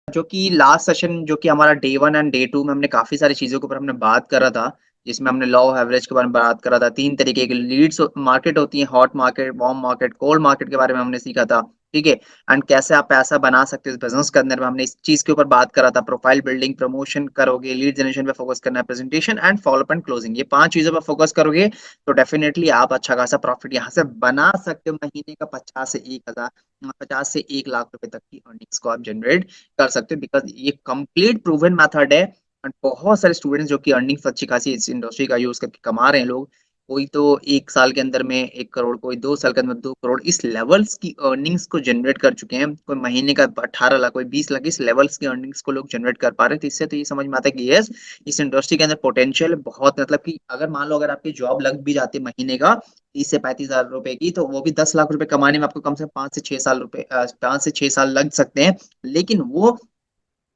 जो कि last session जो कि हमारा डे 1 एंड डे 2 में हमने काफ़ी सारी चीज़ों के ऊपर हमने बात करा था, जिसमें हमने लॉ ऑफ एवरेज के बारे में बात करा था, 3 तरीके की लीड्स मार्केट होती है, hot market, warm market, cold market के बारे में हमने सीखा था, ठीक है? एंड कैसे आप पैसा बना सकते हो इस बिज़नेस के अंदर में हमने इस चीज़ के ऊपर बात करा था, प्रोफाइल बिल्डिंग, प्रमोशन करोगे, लीड जनरेशन पे फोकस करना है, presentation and follow up and closing ये 5 चीज़ों पे फोकस करोगे, तो डेफिनिटली आप अच्छा खासा प्रॉफिट यहाँ से बना सकते हो महीने का 50 से 1,000 50 से 1 लाख रुपए तक की अर्निंग्स को आप जनरेट कर सकते हो बिकॉज़ ये कंप्लीट प्रूवन मेथड है एंड बहुत सारे स्टूडेंट्स जो कि अर्निंग्स अच्छी खासी इस इंडस्ट्री का यूज़ करके कमा रहे हैं लोग। कोई तो 1 साल के अंदर में 1 करोड़, कोई 2 साल के अंदर 2 करोड़ इस लेवल्स की अर्निंग्स को जनरेट कर चुके हैं। कोई महीने का 18 लाख, कोई 20 लाख इस लेवल्स की अर्निंग्स को लोग जनरेट कर पा रहे हैं। तो इससे तो ये समझ में आता है कि यस, इस इंडस्ट्री के अंदर पोटेंशियल बहुत मतलब कि अगर मान लो अगर आपकी जॉब लग भी जाती है महीने का 30 से 35 हज़ार रुपए की, तो वो भी 10 लाख रुपए कमाने में आपको कम से कम 5 से 6 साल 5 से 6 साल लग सकते हैं। लेकिन वो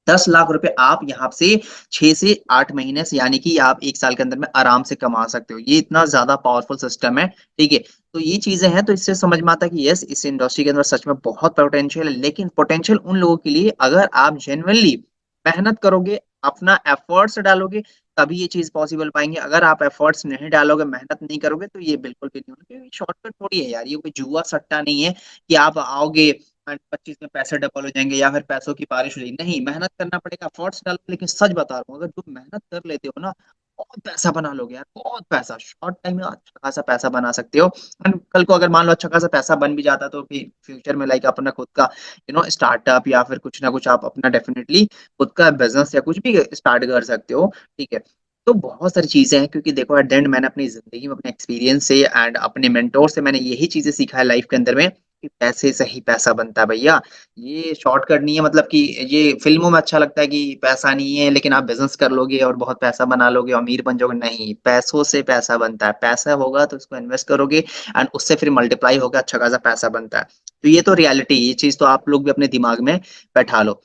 10 लाख रुपए आप यहाँ से 6 से 8 महीने से यानी कि आप 1 साल के अंदर में आराम से कमा सकते हो। ये इतना ज़्यादा पावरफुल सिस्टम है, ठीक है? तो ये चीज़ें हैं, तो इससे समझ में आता है कि यस, इस इंडस्ट्री के अंदर सच में बहुत पोटेंशियल है, लेकिन पोटेंशियल उन लोगों के लिए अगर आप जेनुइनली मेहनत करोगे, अपना एफर्ट्स डालोगे, तभी ये चीज़ पॉसिबल पाएँगे। अगर आप एफर्ट्स नहीं डालोगे, मेहनत नहीं करोगे, तो ये बिल्कुल भी नहीं होगा क्योंकि शॉर्टकट थोड़ी है यार, ये कोई जुआ-सट्टा नहीं है कि आप आओगे एंड 25 में पैसे डबल हो जाएँगे या फिर पैसों की बारिश हो जाएगी। नहीं, मेहनत करना पड़ेगा, एफर्ट्स डालो लेकिन सच बता रहा हूँ, अगर तुम मेहनत कर लेते हो ना, बहुत पैसा बना लोगे यार, बहुत पैसा। शॉर्ट टाइम में अच्छा खासा पैसा बना सकते हो एंड कल को अगर मान लो अच्छा खासा पैसा बन भी जाता है, तो फिर फ्यूचर में लाइक अपना खुद का स्टार्टअप या फिर कुछ ना कुछ आप अपना डेफिनिटली खुद का बिज़नेस या कुछ भी स्टार्ट कर सकते हो, ठीक है? तो बहुत सारी चीज़ें हैं क्योंकि देखो एट द एंड मैंने अपनी ज़िंदगी में अपने एक्सपीरियंस से एंड अपने मेंटर से मैंने यही चीज़ें सीखा है लाइफ़ के अंदर में कि पैसे से ही पैसा बनता है भैया। ये शॉर्टकट नहीं है मतलब कि ये फ़िल्मों में अच्छा लगता है कि पैसा नहीं है लेकिन आप बिज़नेस कर लोगे और बहुत पैसा बना लोगे, अमीर बन जाओगे, नहीं, पैसों से पैसा बनता है। पैसा होगा तो उसको इन्वेस्ट करोगे एंड उससे फिर मल्टीप्लाई होकर अच्छा खासा पैसा बनता है। तो ये तो रियलिटी है, ये चीज़ तो आप लोग भी अपने दिमाग में बैठा लो।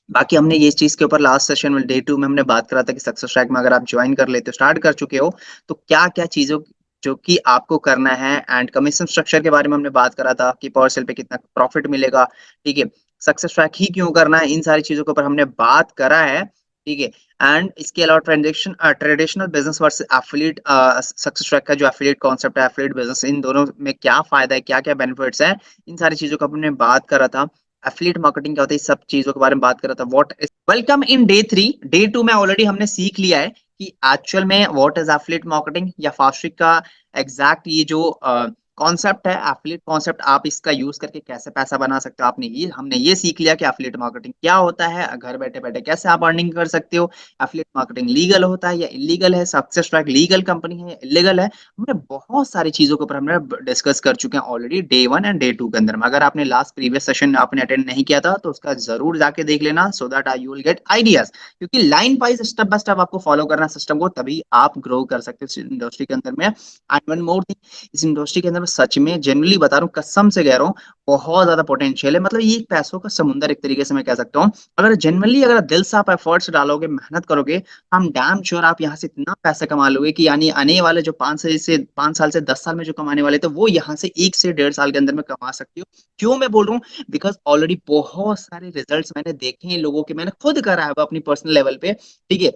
बाकी हमने ये चीज़ के ऊपर लास्ट सेशन में डे 2 में हमने बात करा था कि सक्सेस ट्रैक में अगर आप जॉइन कर लेते हो, स्टार्ट कर चुके हो, तो क्या-क्या चीज़ों जो कि आपको करना है एंड कमीशन स्ट्रक्चर के बारे में हमने बात करा था कि पर सेल पे कितना प्रॉफिट मिलेगा, ठीक है? सक्सेस ट्रैक ही क्यों करना है, इन सारी चीज़ों के ऊपर हमने बात करा है, ठीक है? एंड इसके अलावा traditional business versus affiliate success track का जो एफिलिएट कॉन्सेप्ट है, एफिलिएट बिज़नेस इन दोनों में क्या फ़ायदा है, क्या-क्या बेनिफिट्स हैं, इन सारी चीज़ों का हमने बात करा था। एफिलिएट मार्केटिंग क्या होता है, इस सब चीज़ों के बारे में बात कर रहा था। What is welcome in day 3 day 2 में ऑलरेडी हमने सीख लिया है कि एक्चुअल में व्हाट इज़ एफिलिएट मार्केटिंग या फास्ट्रिक का एग्ज़ैक्ट ये जो कॉन्सेप्ट है, एफिलिएट कॉन्सेप्ट आप इसका यूज़ करके कैसे पैसा बना सकते हो। हमने ये सीख लिया कि एफिलिएट मार्केटिंग क्या होता है, घर बैठे-बैठे कैसे आप अर्निंग कर सकते हो। एफिलिएट मार्केटिंग लीगल होता है या इल्लीगल है, सक्सेस ट्रैक लीगल कंपनी है या इल्लीगल है। हमने बहुत सारी चीज़ों के ऊपर हमने डिस्कस कर चुके हैं ऑलरेडी डे 1 एंड डे 2 के अंदर में। अगर आपने लास्ट प्रीवियस सेशन आपने अटेंड नहीं किया था, तो उसका ज़रूर जाके देख लेना so that you will get ideas क्योंकि line wise step by step आपको फॉलो करना है सिस्टम को, तभी आप ग्रो कर सकते हो इस इंडस्ट्री के अंदर में। एंड वन मोर थिंग, इस इंडस्ट्री के अंदर में सच में जेनुइनली बता रहा हूँ, कसम से कह रहा हूँ, बहुत ज़्यादा पोटेंशियल है। मतलब ये पैसों का समुंदर एक तरीके से मैं कह सकता हूँ। अगर जेनुइनली अगर दिल से आप एफर्ट्स डालोगे, मेहनत करोगे, आई एम डैम श्योर आप यहाँ से इतना पैसा कमा लोगे कि यानी आने वाले जो 5 साल से 10 साल में जो कमाने वाले थे, वो यहाँ से 1 से डेढ़ साल के अंदर में कमा सकते हो। क्यों मैं बोल रहा हूँ? बिकॉज़ ऑलरेडी बहुत सारे रिजल्ट्स मैंने देखे हैं लोगों के, मैंने खुद करा है वो अपनी पर्सनल लेवल पे, ठीक है?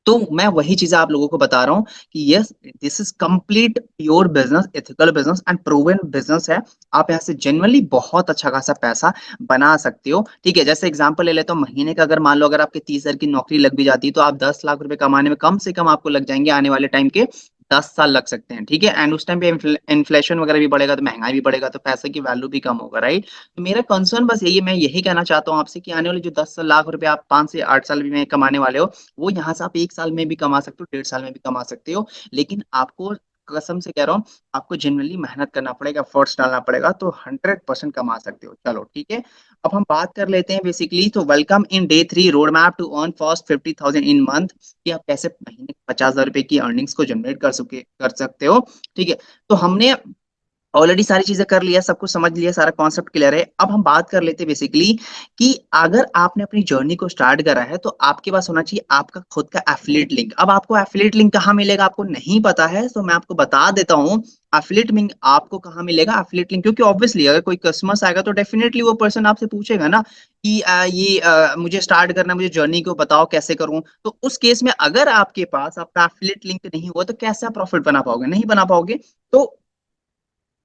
तो मैं वही चीज़ें आप लोगों को बता रहा हूँ कि yes, this is complete pure business, ethical business and proven business है। आप यहाँ से जेनुइनली बहुत अच्छा खासा पैसा बना सकते हो, ठीक है? जैसे एग्ज़ाम्पल ले लेता हूँ, महीने का अगर मान लो अगर आपके 30 हज़ार की नौकरी लग भी जाती है, तो आप 10 लाख रुपए कमाने में कम से कम आपको लग जाएँगे आने वाले टाइम के 10 साल लग सकते हैं, ठीक है? एंड उस टाइम पे इन्फ्लेशन वगैरह भी बढ़ेगा, तो महँगाई भी बढ़ेगा, तो पैसे की वैल्यू भी कम होगा, राइट? तो मेरा कंसर्न बस यही है, मैं यही कहना चाहता हूँ आपसे कि आने वाले जो 10 लाख रुपए आप 5 से 8 साल में कमाने वाले हो, वो यहाँ से आप 1 साल में भी कमा सकते हो, डेढ़ साल में भी कमा सकते हो। लेकिन आपको कसम से कह रहा हूँ, आपको जेनुइनली मेहनत करना पड़ेगा, एफर्ट्स डालना पड़ेगा, तो 100% कमा सकते हो। चलो ठीक है, अब हम बात कर लेते हैं बेसिकली तो welcome in day 3 road map to earn first 50,000 in month कि आप कैसे महीने 50,000 रुपए की अर्निंग्स को जनरेट कर सकते हो, ठीक है? तो हमने ऑलरेडी सारी चीजें कर लिया, सब कुछ समझ लिया, सारा कॉन्सेप्ट क्लियर है। अब हम बात कर लेते हैं बेसिकली कि अगर आपने अपनी जर्नी को स्टार्ट करा है तो आपके पास होना चाहिए आपका खुद का एफिलिएट लिंक। अब आपको एफिलिएट लिंक कहाँ मिलेगा आपको नहीं पता है, तो मैं आपको बता देता हूँ एफिलिएट लिंक आपको कहाँ मिलेगा। एफिलिएट लिंक क्योंकि ऑब्वियसली अगर कोई कस्टमर्स आएगा तो डेफिनेटली वो पर्सन आपसे पूछेगा ना कि मुझे स्टार्ट करना है, मुझे जर्नी को बताओ कैसे करूं। तो उस केस में अगर आपके पास आपका एफिलिएट लिंक नहीं हुआ तो कैसे आप प्रॉफिट बना पाओगे, नहीं बना पाओगे। तो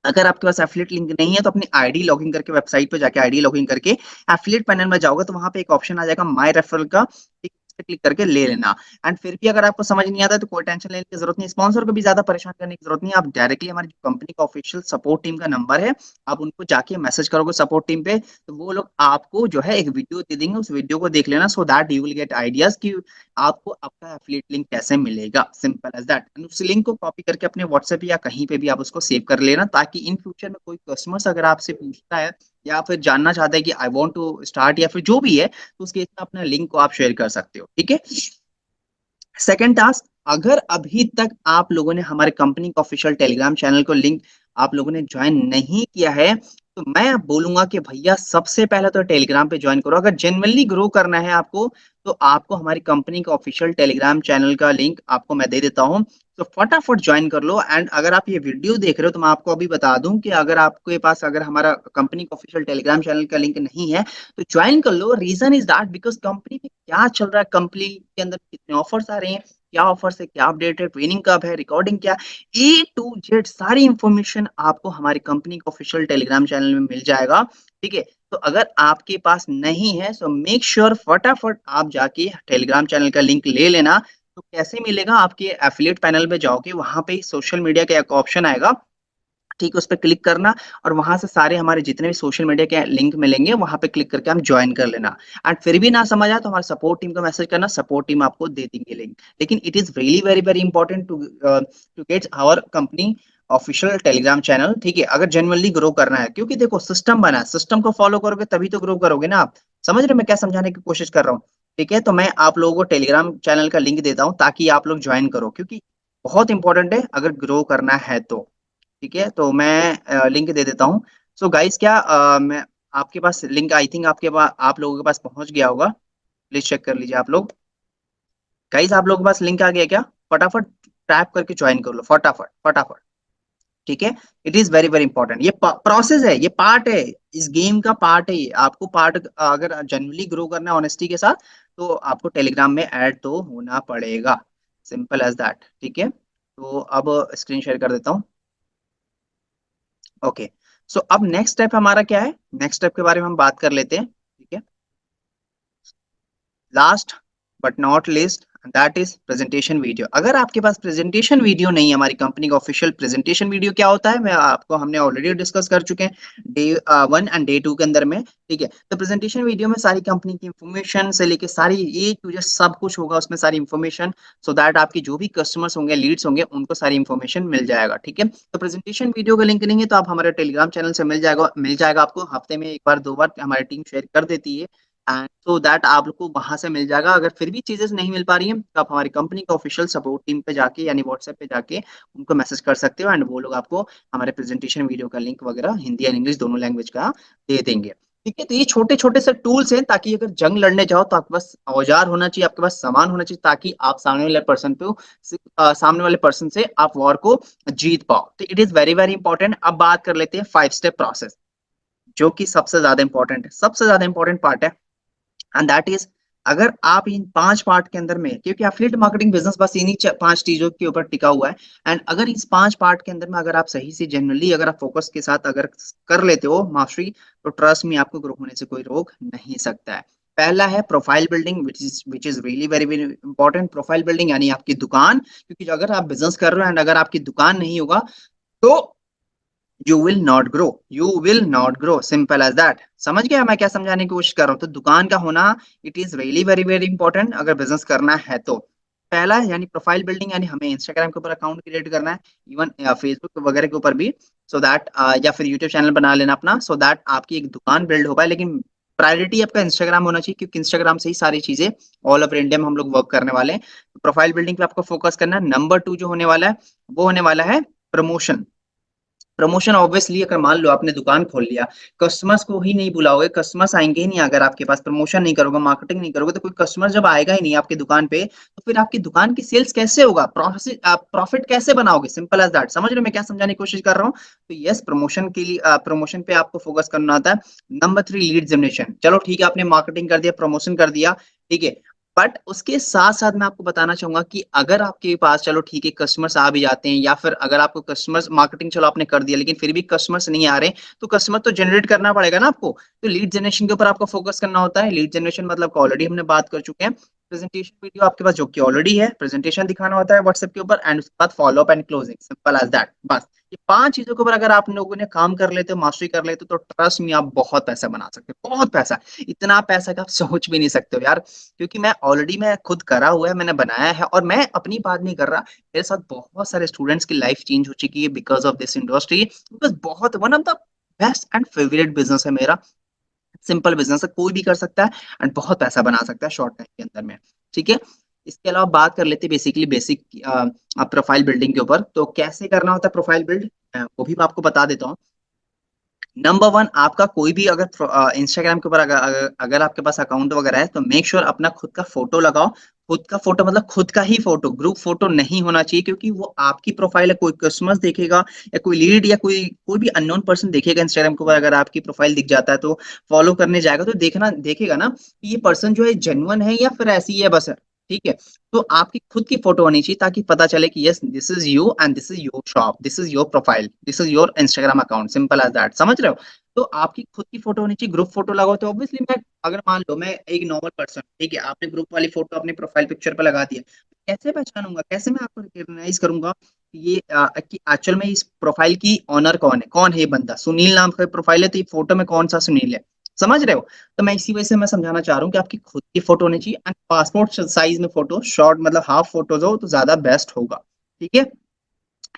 अगर आपके पास एफिलिएट लिंक नहीं है तो अपनी आईडी लॉगिन करके वेबसाइट पे जाके आईडी लॉगिन करके एफिलिएट पैनल में जाओगे तो वहां पे एक ऑप्शन आ जाएगा माय रेफरल का, ठीक है, इस पे क्लिक करके ले लेना। एंड फिर भी अगर आपको समझ नहीं आता है तो कोई टेंशन लेने की जरूरत नहीं, स्पॉन्सर को भी ज्यादा परेशान करने की जरूरत नहीं है। आप डायरेक्टली हमारी कंपनी का ऑफिशियल सपोर्ट टीम का नंबर है, आप उनको जाके मैसेज करोगे सपोर्ट टीम पे, तो वो लोग आपको जो है एक वीडियो दे देंगे, उस वीडियो को देख लेना so that you will get ideas कि आपको आपका एफिलिएट लिंक कैसे मिलेगा। Simple as that. उस लिंक को कॉपी करके अपने व्हाट्सएप या कहीं पे भी आप उसको सेव कर लेना, ताकि इन फ्यूचर में कोई कस्टमर्स अगर आपसे पूछता है या फिर जानना चाहता है कि आई वांट टू स्टार्ट या फिर जो भी है, तो उस केस में अपना लिंक को आप शेयर कर सकते हो, ठीक है। सेकंड टास्क, अगर अभी तक आप लोगों ने हमारे कंपनी का ऑफिशियल टेलीग्राम चैनल को लिंक आप लोगों ने ज्वाइन नहीं किया है, तो मैं बोलूंगा कि भैया सबसे पहले तो टेलीग्राम पे ज्वाइन करो। अगर जेन्युइनली ग्रो करना है आपको तो आपको हमारी कंपनी का ऑफिशियल टेलीग्राम चैनल का लिंक आपको मैं दे देता हूँ, तो फटाफट ज्वाइन कर लो। एंड अगर आप ये वीडियो देख रहे हो तो मैं आपको अभी बता दूं कि अगर आपके पास अगर हमारा कंपनी का ऑफिशियल टेलीग्राम चैनल का लिंक नहीं है तो ज्वाइन कर लो। Reason is that because company में क्या चल रहा है, कंपनी के अंदर कितने ऑफर्स आ रहे हैं, क्या ऑफर्स है, क्या अपडेट है, ट्रेनिंग कब है, रिकॉर्डिंग क्या, ए टू जेड सारी इंफॉर्मेशन आपको हमारी कंपनी के ऑफिशियल टेलीग्राम चैनल में मिल जाएगा, ठीक है। तो अगर आपके पास नहीं है तो मेक श्योर फटाफट आप जाके टेलीग्राम चैनल का लिंक ले लेना। तो कैसे मिलेगा, आपके एफिलिएट पैनल पे जाओगे, वहां पे सोशल मीडिया का एक ऑप्शन आएगा, ठीक है, उस पर क्लिक करना और वहां से सारे हमारे जितने भी सोशल मीडिया के लिंक मिलेंगे वहां पे क्लिक करके हम ज्वाइन कर लेना। एंड फिर भी ना समझ आए तो हमारे सपोर्ट टीम को मैसेज करना, सपोर्ट टीम आपको दे देंगे लिंक। लेकिन it is really very very important to get our company official Telegram channel, ठीक है, अगर जेनुअनली ग्रो करना है। क्योंकि देखो सिस्टम बना है, सिस्टम को फॉलो करोगे तभी तो ग्रो करोगे ना आप। समझ रहे हो मैं क्या समझाने की कोशिश कर रहा हूँ, ठीक है। तो मैं आप लोगों को टेलीग्राम चैनल का लिंक देता हूँ ताकि आप लोग ज्वाइन करो, क्योंकि बहुत इंपॉर्टेंट है अगर ग्रो करना है तो, ठीक है। तो मैं लिंक दे देता हूँ। सो गाइस क्या मैं आपके पास लिंक आई थिंक आपके पास आप लोगों के पास पहुंच गया होगा, प्लीज चेक कर लीजिए आप लोग। गाइस आप लोगों के पास लिंक आ गया क्या, फटाफट टैप करके ज्वाइन कर लो, फटाफट फटाफट, ठीक है। It is very very important, ये प्रोसेस है, ये पार्ट है, इस गेम का पार्ट है ये। आपको पार्ट अगर जनरली ग्रो करना है ऑनेस्टी के साथ तो आपको टेलीग्राम में ऐड तो होना पड़ेगा, सिंपल एज दैट, ठीक है। तो अब स्क्रीन शेयर कर देता हूँ। ओके, सो अब नेक्स्ट स्टेप हमारा क्या है, नेक्स्ट स्टेप के बारे में हम बात कर लेते हैं, ठीक है। Last but not list, that is presentation video. अगर आपके पास प्रेजेंटेशन वीडियो नहीं है, हमारी कंपनी का ऑफिशियल प्रेजेंटेशन वीडियो क्या होता है मैं आपको हमने ऑलरेडी डिस्कस कर चुके हैं डे 1 एंड डे 2 के अंदर में, ठीक है। तो प्रेजेंटेशन वीडियो में सारी कंपनी की इंफॉर्मेशन से लेके सारी ए टू जेड सब कुछ होगा उसमें, सारी इंफॉर्मेशन, सो दैट आपकी जो भी कस्टमर्स होंगे, लीड्स होंगे, उनको सारी इंफॉर्मेशन मिल जाएगा, ठीक है। तो प्रेजेंटेशन वीडियो का लिंक नहीं है तो आप हमारे टेलीग्राम चैनल से मिल जाएगा आपको, हफ्ते में एक बार दो बार हमारी टीम शेयर कर देती है, एंड सो दैट आप लोग को वहां से मिल जाएगा। अगर फिर भी चीजें नहीं मिल पा रही हैं तो आप हमारी कंपनी का ऑफिशियल सपोर्ट टीम पे जाके यानी व्हाट्सएप पे जाके उनको मैसेज कर सकते हो, एंड वो लोग आपको हमारे प्रेजेंटेशन वीडियो का लिंक वगैरह हिंदी एंड इंग्लिश दोनों लैंग्वेज का दे देंगे, ठीक है। तो ये छोटे छोटे से टूल्स हैं ताकि अगर जंग लड़ने जाओ तो आपके पास औजार होना चाहिए, आपके पास सामान होना चाहिए, ताकि आप सामने वाले पर्सन से आप वॉर को जीत पाओ। तो it is very very important. अब बात कर लेते हैं 5 स्टेप प्रोसेस, जो कि सबसे ज्यादा इंपॉर्टेंट है, सबसे ज्यादा इंपॉर्टेंट पार्ट है, एंड दैट इज अगर आप इन 5 पार्ट के अंदर में, क्योंकि एफिलिएट मार्केटिंग बिजनेस बस इन्हीं 5 चीजों के ऊपर टिका हुआ है, एंड अगर इस 5 पार्ट के अंदर में अगर आप सही से जनरली अगर आप फोकस के साथ अगर कर लेते हो मास्टरी, तो ट्रस्ट में आपको ग्रो होने से कोई रोक नहीं सकता है। पहला है profile building, which is really very very important. Profile building यानी आपकी दुकान, क्योंकि अगर आप बिजनेस कर रहे हो एंड अगर आपकी दुकान नहीं होगा तो you will not grow, you will not grow, simple as that. समझ गया मैं क्या समझाने की कोशिश कर रहा हूँ। तो दुकान का होना it is really very very important अगर बिजनेस करना है तो। पहला है यानी प्रोफाइल बिल्डिंग, यानी हमें इंस्टाग्राम के ऊपर अकाउंट क्रिएट करना है, इवन फेसबुक वगैरह के ऊपर भी, सो दैट या फिर यूट्यूब चैनल बना लेना अपना, सो दैट आपकी एक दुकान बिल्ड हो पाए। लेकिन प्रायोरिटी आपका इंस्टाग्राम होना चाहिए, क्योंकि इंस्टाग्राम से ही सारी चीजें ऑल ओवर इंडिया में हम लोग वर्क करने वाले हैं। तो प्रोफाइल बिल्डिंग पे आपको फोकस करना है। नंबर 2 जो होने वाला है वो होने वाला है प्रमोशन। प्रमोशन ऑब्वियसली अगर मान लो आपने दुकान खोल लिया, कस्टमर्स को ही नहीं बुलाओगे, कस्टमर्स आएँगे ही नहीं अगर आपके पास प्रमोशन नहीं करोगे, मार्केटिंग नहीं करोगे, तो कोई कस्टमर जब आएगा ही नहीं आपकी दुकान पे, तो फिर आपकी दुकान की सेल्स कैसे होगा? आप प्रॉफिट कैसे बनाओगे? Simple as that. समझ रहे हो मैं क्या समझाने की कोशिश कर रहा हूँ? तो यस प्रमोशन के लिए प्रमोशन पे आपको फोकस करना होता है। Number 3 lead generation. चलो ठीक है आपने मार्केटिंग कर दिया, प्रमोशन कर दिया, ठीक है। बट उसके साथ-साथ मैं आपको बताना चाहूँगा कि अगर आपके पास चलो ठीक है कस्टमर्स आ भी जाते हैं या फिर अगर आपको कस्टमर्स मार्केटिंग चलो आपने कर दिया लेकिन फिर भी कस्टमर्स नहीं आ रहे, तो कस्टमर तो जनरेट करना पड़ेगा ना आपको। तो लीड जनरेशन के ऊपर आपको फोकस करना होता है। लीड जनरेशन मतलब ऑलरेडी हमने बात कर चुके हैं। प्रेजेंटेशन वीडियो आपके पास जो कि ऑलरेडी है, प्रेजेंटेशन दिखाना होता है व्हाट्सएप के ऊपर एंड उसके बाद follow up and closing, simple as that बस। ये 5 चीज़ों के ऊपर अगर आप लोगों ने काम कर लेते हो, मास्टरी कर लेते हो, तो ट्रस्ट मी आप बहुत पैसा बना सकते हो, बहुत पैसा। इतना पैसा कि आप सोच भी नहीं सकते हो यार, क्योंकि मैं खुद करा हुआ है, मैंने बनाया है और मैं अपनी बात नहीं कर रहा, मेरे साथ बहुत सारे स्टूडेंट्स की लाइफ चेंज हो चुकी है because of this industry. Because बहुत one of the best and favourite business है मेरा। सिंपल बिज़नेस है, कोई भी कर सकता है एंड बहुत पैसा बना सकता है शॉर्ट टाइम के अंदर में, ठीक है? इसके अलावा बात कर लेते हैं बेसिकली प्रोफाइल बिल्डिंग के ऊपर, तो कैसे करना होता है प्रोफाइल बिल्ड वो भी मैं आपको बता देता हूँ। नंबर 1 आपका कोई भी अगर इंस्टाग्राम के ऊपर अगर आपके पास अकाउंट वगैरह है, तो मेक श्योर अपना खुद का फ़ोटो लगाओ। खुद का फ़ोटो मतलब खुद का ही फ़ोटो, ग्रुप फ़ोटो नहीं होना चाहिए क्योंकि वो आपकी प्रोफ़ाइल है, कोई कस्टमर्स देखेगा या कोई लीड या कोई कोई भी अननोन पर्सन देखेगा इंस्टाग्राम के ऊपर अगर आपकी प्रोफ़ाइल दिख जाता है, तो फ़ॉलो करने जाएगा तो देखेगा ना कि ये पर्सन जो है जेन्युइन है या फिर ऐसे ही है बस, ठीक है? तो आपकी खुद की फ़ोटो होनी चाहिए ताकि पता चले कि yes this is you and this is your shop, this is your profile, this is your Instagram account, simple as that समझ रहे हो? तो आपकी खुद की फ़ोटो होनी चाहिए, ग्रुप फ़ोटो लगाओ तो ऑब्वियसली मैं अगर मान लो मैं एक नॉर्मल पर्सन ठीक है, आपने ग्रुप वाली फ़ोटो अपनी प्रोफ़ाइल पिक्चर पे लगा दिया, कैसे पहचानूँगा? कैसे मैं आपको रिकॉग्नाइज़ करूँगा कि कि एक्चुअल में इस प्रोफ़ाइल की ओनर कौन है? कौन है ये बंदा? सुनील नाम का प्रोफ़ाइल है तो ये फ़ोटो में कौन-सा सुनील है? समझ रहे हो? तो मैं इसी वजह से मैं समझाना चाह रहा हूँ कि आपकी खुद की फ़ोटो होनी चाहिए एंड पासपोर्ट साइज़ में फ़ोटो शॉर्ट मतलब हाफ फ़ोटोज़ हो तो ज़्यादा बेस्ट होगा, ठीक है?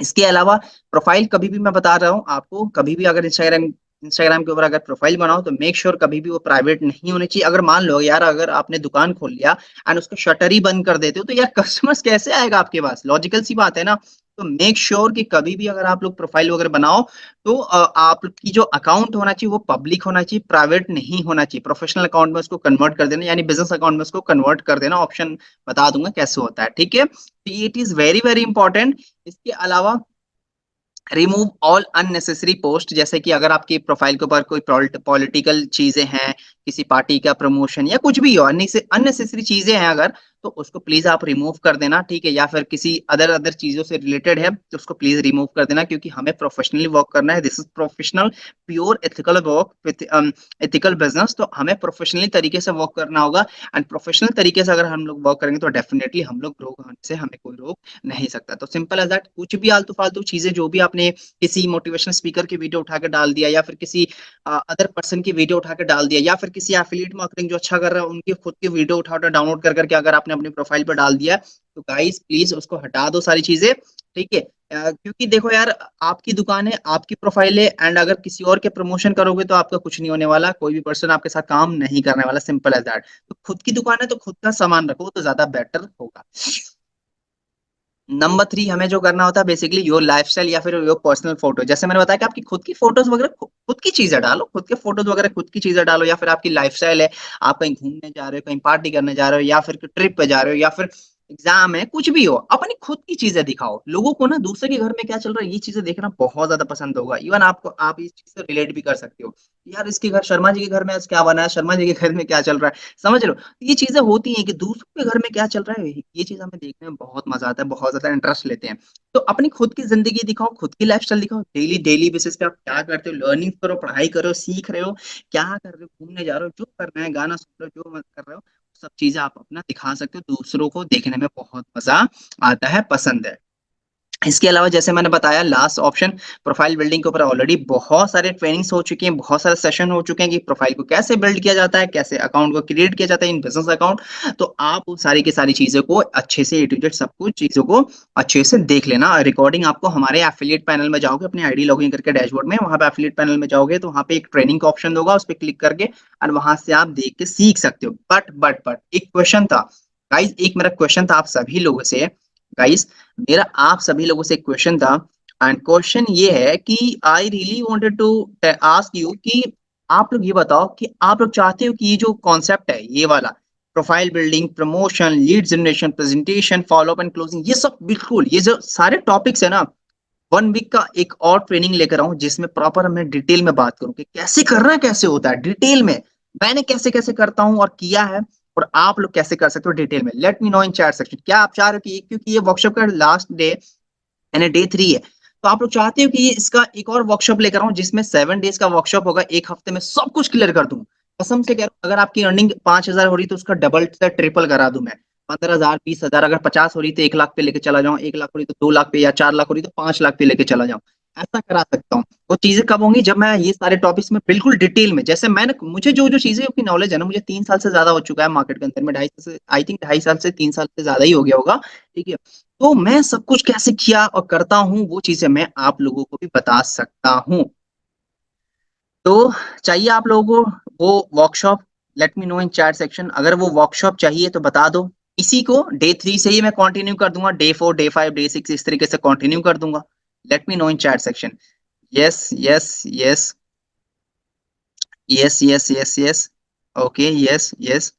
इसके अलावा प्रोफाइल कभी भी मैं बता रहा हूँ आपको, कभी भी अगर इंस्टाग्राम के ऊपर अगर प्रोफाइल बनाओ तो मेक श्योर कभी भी वो प्राइवेट नहीं होनी चाहिए। अगर मान लो यार अगर आपने दुकान खोल लिया एंड उसका शटर ही बंद कर देते हो तो यार कस्टमर्स कैसे आएगा आपके पास? लॉजिकल सी बात है ना। तो मेक श्योर कि कभी भी अगर आप लोग प्रोफाइल वगैरह बनाओ तो आपकी जो अकाउंट होना चाहिए वो पब्लिक होना चाहिए, प्राइवेट नहीं होना चाहिए। प्रोफेशनल अकाउंट में उसको कन्वर्ट कर देना यानी बिज़नेस अकाउंट में उसको कन्वर्ट कर देना, ऑप्शन बता दूँगा कैसे होता है, ठीक है? तो it is very, very important. इसके अलावा रिमूव ऑल अननेसेसरी पोस्ट जैसे कि अगर आपकी प्रोफाइल के ऊपर कोई पॉलिटिकल चीजें हैं, किसी पार्टी का प्रमोशन या कुछ भी हो अननेसेसरी चीजें हैं अगर, तो उसको प्लीज आप रिमूव कर देना, ठीक है? या फिर किसी अदर अदर चीजों से रिलेटेड है तो उसको प्लीज रिमूव कर देना क्योंकि हमें प्रोफेशनली वर्क करना है। This is professional pure ethical work with ethical business, तो हमें प्रोफेशनली तरीके से वर्क करना होगा एंड प्रोफेशनल तरीके से अगर हम लोग वर्क करेंगे तो डेफिनेटली हम लोग ग्रो होने से हमें कोई रोक नहीं सकता। तो सिंपल एज़ दैट कुछ भी आलतू-फालतू चीज़ें जो भी आपने किसी मोटिवेशनल स्पीकर की वीडियो उठा के डाल दिया या फिर किसी अदर पर्सन की वीडियो उठा के डाल दिया या फिर किसी एफिलिएट मार्केटिंग जो अच्छा कर रहा है उनकी खुद की वीडियो उठा-उठा डाउनलोड कर के अगर आपने अपनी प्रोफाइल पे डाल दिया, तो गाइस प्लीज़ उसको हटा दो सारी चीज़ें, ठीक है? क्योंकि देखो यार आपकी दुकान है, आपकी प्रोफाइल है एंड अगर किसी और के प्रमोशन करोगे तो आपका कुछ नहीं होने वाला, कोई भी पर्सन आपके साथ काम नहीं करने वाला, सिंपल एज़ दैट। तो खुद की दुकान है तो खुद का सामान रखो तो ज़्यादा बेटर होगा। नंबर 3 हमें जो करना होता है बेसिकली योर लाइफ़स्टाइल या फिर योर पर्सनल फ़ोटो। जैसे मैंने बताया कि आपकी खुद की फ़ोटोज़ वगैरह खुद की चीज़ें डालो, खुद के फ़ोटोज़ वगैरह खुद की चीज़ें डालो या फिर आपकी लाइफ़स्टाइल है, आप कहीं घूमने जा रहे हो, कहीं पार्टी करने जा रहे हो या फिर ट्रिप पे जा रहे हो या फिर एग्ज़ाम है, कुछ भी हो, अपनी खुद की चीज़ें दिखाओ। लोगों को ना दूसरे के घर में क्या चल रहा है ये चीज़ें देखना बहुत ज़्यादा पसंद होगा। इवन आप इस चीज़ से रिलेट भी कर सकते हो। यार इसके घर शर्मा जी के घर में आज क्या बना है, शर्मा जी के घर में क्या चल रहा है, समझ रहे हो? ये चीज़ें होती हैं कि दूसरों के घर में क्या चल रहा है, ये चीज़ हमें देखने में बहुत मज़ा आता है, बहुत ज़्यादा इंटरेस्ट लेते हैं। तो अपनी खुद की ज़िंदगी दिखाओ, खुद की लाइफ़स्टाइल दिखाओ, डेली डेली बेसिस पे आप क्या करते हो, लर्निंग करो, पढ़ाई करो, सीख रहे हो, क्या कर रहे हो, घूमने जा रहे हो, जो करना है, गाना सुन रहे हो, जो मन कर रहे हो, सब चीज़ें आप अपना दिखा सकते हो, दूसरों को देखने में बहुत मज़ा आता है, पसंद है। इसके अलावा जैसे मैंने बताया लास्ट ऑप्शन प्रोफाइल बिल्डिंग के ऊपर ऑलरेडी बहुत सारे ट्रेनिंग्स हो चुकी हैं, बहुत सारे सेशन हो चुके हैं कि प्रोफाइल को कैसे बिल्ड किया जाता है, कैसे अकाउंट को क्रिएट किया जाता है इन बिज़नेस अकाउंट। तो आप वो सारी की सारी चीज़ों को अच्छे से ए टू जेड सब कुछ चीज़ों को अच्छे से देख लेना। रिकॉर्डिंग आपको हमारे एफिलिएट पैनल में जाओगे, अपनी आईडी लॉगिन करके डैशबोर्ड में वहाँ पे एफिलिएट पैनल में जाओगे तो वहाँ पे एक ट्रेनिंग का ऑप्शन होगा, उस पे क्लिक करके और वहाँ से आप देख के सीख सकते हो। बट एक क्वेश्चन था, गाइस एक मेरा क्वेश्चन था आप सभी लोगों से, गाइस मेरा आप सभी लोगों से एक क्वेश्चन था, एंड क्वेश्चन ये है कि I really wanted to ask you कि आप लोग ये बताओ कि आप लोग चाहते हो कि ये जो कॉन्सेप्ट है ये वाला profile building, promotion, lead generation, presentation, follow up and closing, ये सब बिल्कुल ये जो सारे टॉपिक्स है ना, 1 वीक का एक और ट्रेनिंग लेकर आऊं जिसमें प्रॉपर मैं डिटेल में बात करूं कि कैसे करना है, कैसे होता है डिटेल में, मैंने कैसे कैसे करता हूं और किया है, और आप लोग कैसे कर सकते हो डिटेल में। Late me know in chat section क्या आप चाह रहे हो कि क्योंकि ये वर्कशॉप का लास्ट डे यानी डे 3 है, तो आप लोग चाहते हो कि इसका एक और वर्कशॉप लेकर आऊं जिसमें 7 डेज का वर्कशॉप होगा, एक हफ्ते में सब कुछ क्लियर कर दूं। कसम से कह रहा हूं, अगर आपकी अर्निंग 5,000 हो रही तो उसका डबल से ट्रिपल करा दूं मैं। 15,000, 20,000, अगर 50 हो रही तो 1 लाख पे लेके चला जाऊं, 1 लाख हो रही तो 2 लाख पे, या 4 लाख हो रही तो 5 लाख पे लेके चला जाऊं। ऐसा करा सकता हूँ। वो चीजें कब होंगी जब मैं ये सारे टॉपिक्स में बिल्कुल डिटेल में, जैसे मैंने मुझे जो जो चीजें की नॉलेज है ना, मुझे 3 साल से ज्यादा हो चुका है मार्केट के अंदर में, 2.5 से आई थिंक 2.5 साल से 3 साल से ज्यादा ही हो गया होगा। ठीक है, तो मैं सब कुछ कैसे किया और करता हूँ वो चीजें मैं आप लोगों को भी बता सकता हूँ। तो चाहिए आप लोगों को वो workshop? Late me know in chat section, अगर वो वर्कशॉप चाहिए तो बता दो। इसी को डे 3 से ही मैं कंटिन्यू कर दूंगा, डे 4, डे 5, डे 6 इस तरीके से कंटिन्यू कर दूंगा। Late me know in chat section. Yes yes yes yes yes yes yes. Okay, yes yes.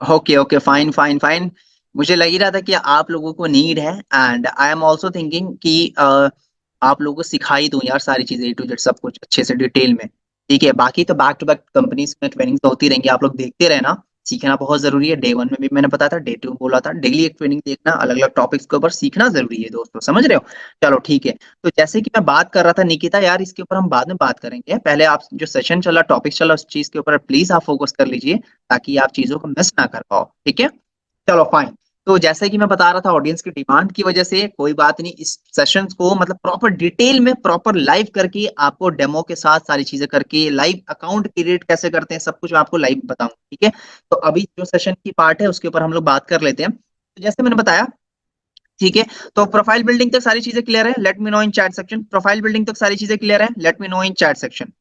Okay okay, fine fine fine. मुझे लग ही रहा था कि आप लोगों को नीड है, and I am also thinking कि आप लोगों को सिखाई दूं यार सारी चीजें A to Z सब कुछ अच्छे से डिटेल में। ठीक है, बाकी तो बैक टू बैक कंपनीज में ट्रेनिंग तो होती रहेंगी, आप लोग देखते रहना। सीखना बहुत जरूरी है, डे 1 में भी मैंने बताया था, डे 2 बोला था, डेली एक ट्रेनिंग देखना, अलग अलग टॉपिक्स के ऊपर सीखना जरूरी है दोस्तों, समझ रहे हो? चलो ठीक है। तो जैसे कि मैं बात कर रहा था निकिता यार, इसके ऊपर हम बाद में बात करेंगे, पहले आप जो सेशन चला, टॉपिक चला, उस चीज के ऊपर प्लीज आप फोकस कर लीजिए, ताकि आप चीजों को मिस ना कर पाओ। ठीक है, चलो फाइन। तो जैसे कि मैं बता रहा था, ऑडियंस की डिमांड की वजह से कोई बात नहीं, इस सेशंस को मतलब प्रॉपर डिटेल में प्रॉपर लाइव करके आपको डेमो के साथ सारी चीजें करके, लाइव अकाउंट क्रिएट कैसे करते हैं सब कुछ मैं आपको लाइव बताऊंगा। ठीक है, तो अभी जो सेशन की पार्ट है उसके ऊपर हम लोग बात कर लेते हैं। तो जैसे मैंने बताया, ठीक है, तो प्रोफाइल बिल्डिंग तक सारी चीजें क्लियर है, let me know in chat section. Profile building तक सारी चीजें क्लियर है, let me know in chat section.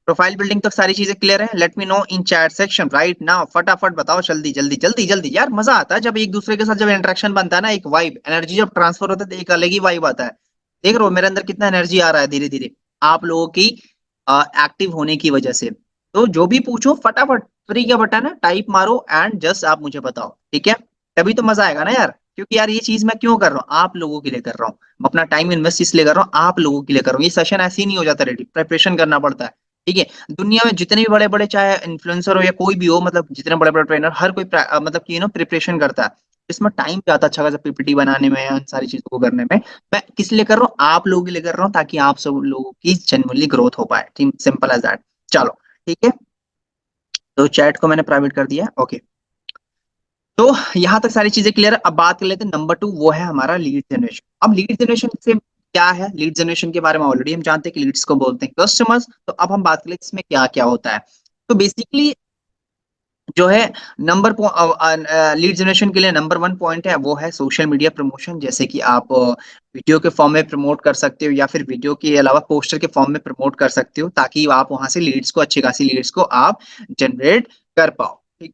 Profile building तक सारी चीजें क्लियर है, let me know in chat section right now. फटाफट बताओ, जल्दी जल्दी जल्दी जल्दी यार, मजा आता है जब एक दूसरे के साथ जब इंटरेक्शन बनता है ना, एक वाइब एनर्जी जब ट्रांसफर होता है तो एक अलग ही वाइब आता है। देख रहे हो मेरे अंदर कितना एनर्जी आ रहा है धीरे धीरे, आप लोगों की एक्टिव होने की वजह से। तो जो भी पूछो फटाफट, फ्री का बटन है, टाइप मारो एंड जस्ट आप मुझे बताओ। ठीक है, तभी तो मजा आएगा ना यार, क्योंकि यार ये चीज मैं क्यों कर रहा हूँ, आप लोगों के लिए कर रहा हूँ। मैं अपना टाइम इन्वेस्ट इसलिए कर रहा हूँ, आप लोगों के लिए कर रहा हूँ। ये सेशन ऐसे ही नहीं हो जाता रेडी, प्रिपरेशन करना पड़ता है। ठीक है, दुनिया में जितने भी बड़े बड़े चाहे इन्फ्लुएंसर हो या कोई भी हो, मतलब जितने बड़े बड़े ट्रेनर, हर कोई मतलब कि प्रिपरेशन करता है। इसमें टाइम जाता है अच्छा खासा पीपीटी बनाने में, इन सारी चीजों को करने में। मैं किस लिए कर रहा हूँ, आप लोगों के लिए कर रहा हूँ, ताकि आप सब लोगों की जेन्युइनली ग्रोथ हो पाए। Simple as that. चलो ठीक है, तो चैट को मैंने प्राइवेट कर दिया, ओके। तो यहाँ तक सारी चीजें क्लियर है। अब बात कर लेते हैं नंबर 2, वो है हमारा लीड जनरेशन। अब लीड जनरेशन से क्या है, लीड जनरेशन के बारे में ऑलरेडी हम जानते हैं कि लीड्स को बोलते हैं कस्टमर्स। तो अब हम बात कर लेते हैं इसमें क्या क्या होता है। तो बेसिकली जो है नंबर लीड जनरेशन के लिए नंबर 1 पॉइंट है वो है सोशल मीडिया प्रमोशन। जैसे कि आप वीडियो के फॉर्म में प्रमोट कर सकते हो, या फिर वीडियो के अलावा पोस्टर के फॉर्म में प्रमोट कर सकते हो, ताकि आप वहां से लीड्स को, अच्छी खासी लीड्स को आप जनरेट कर पाओ। ठीक,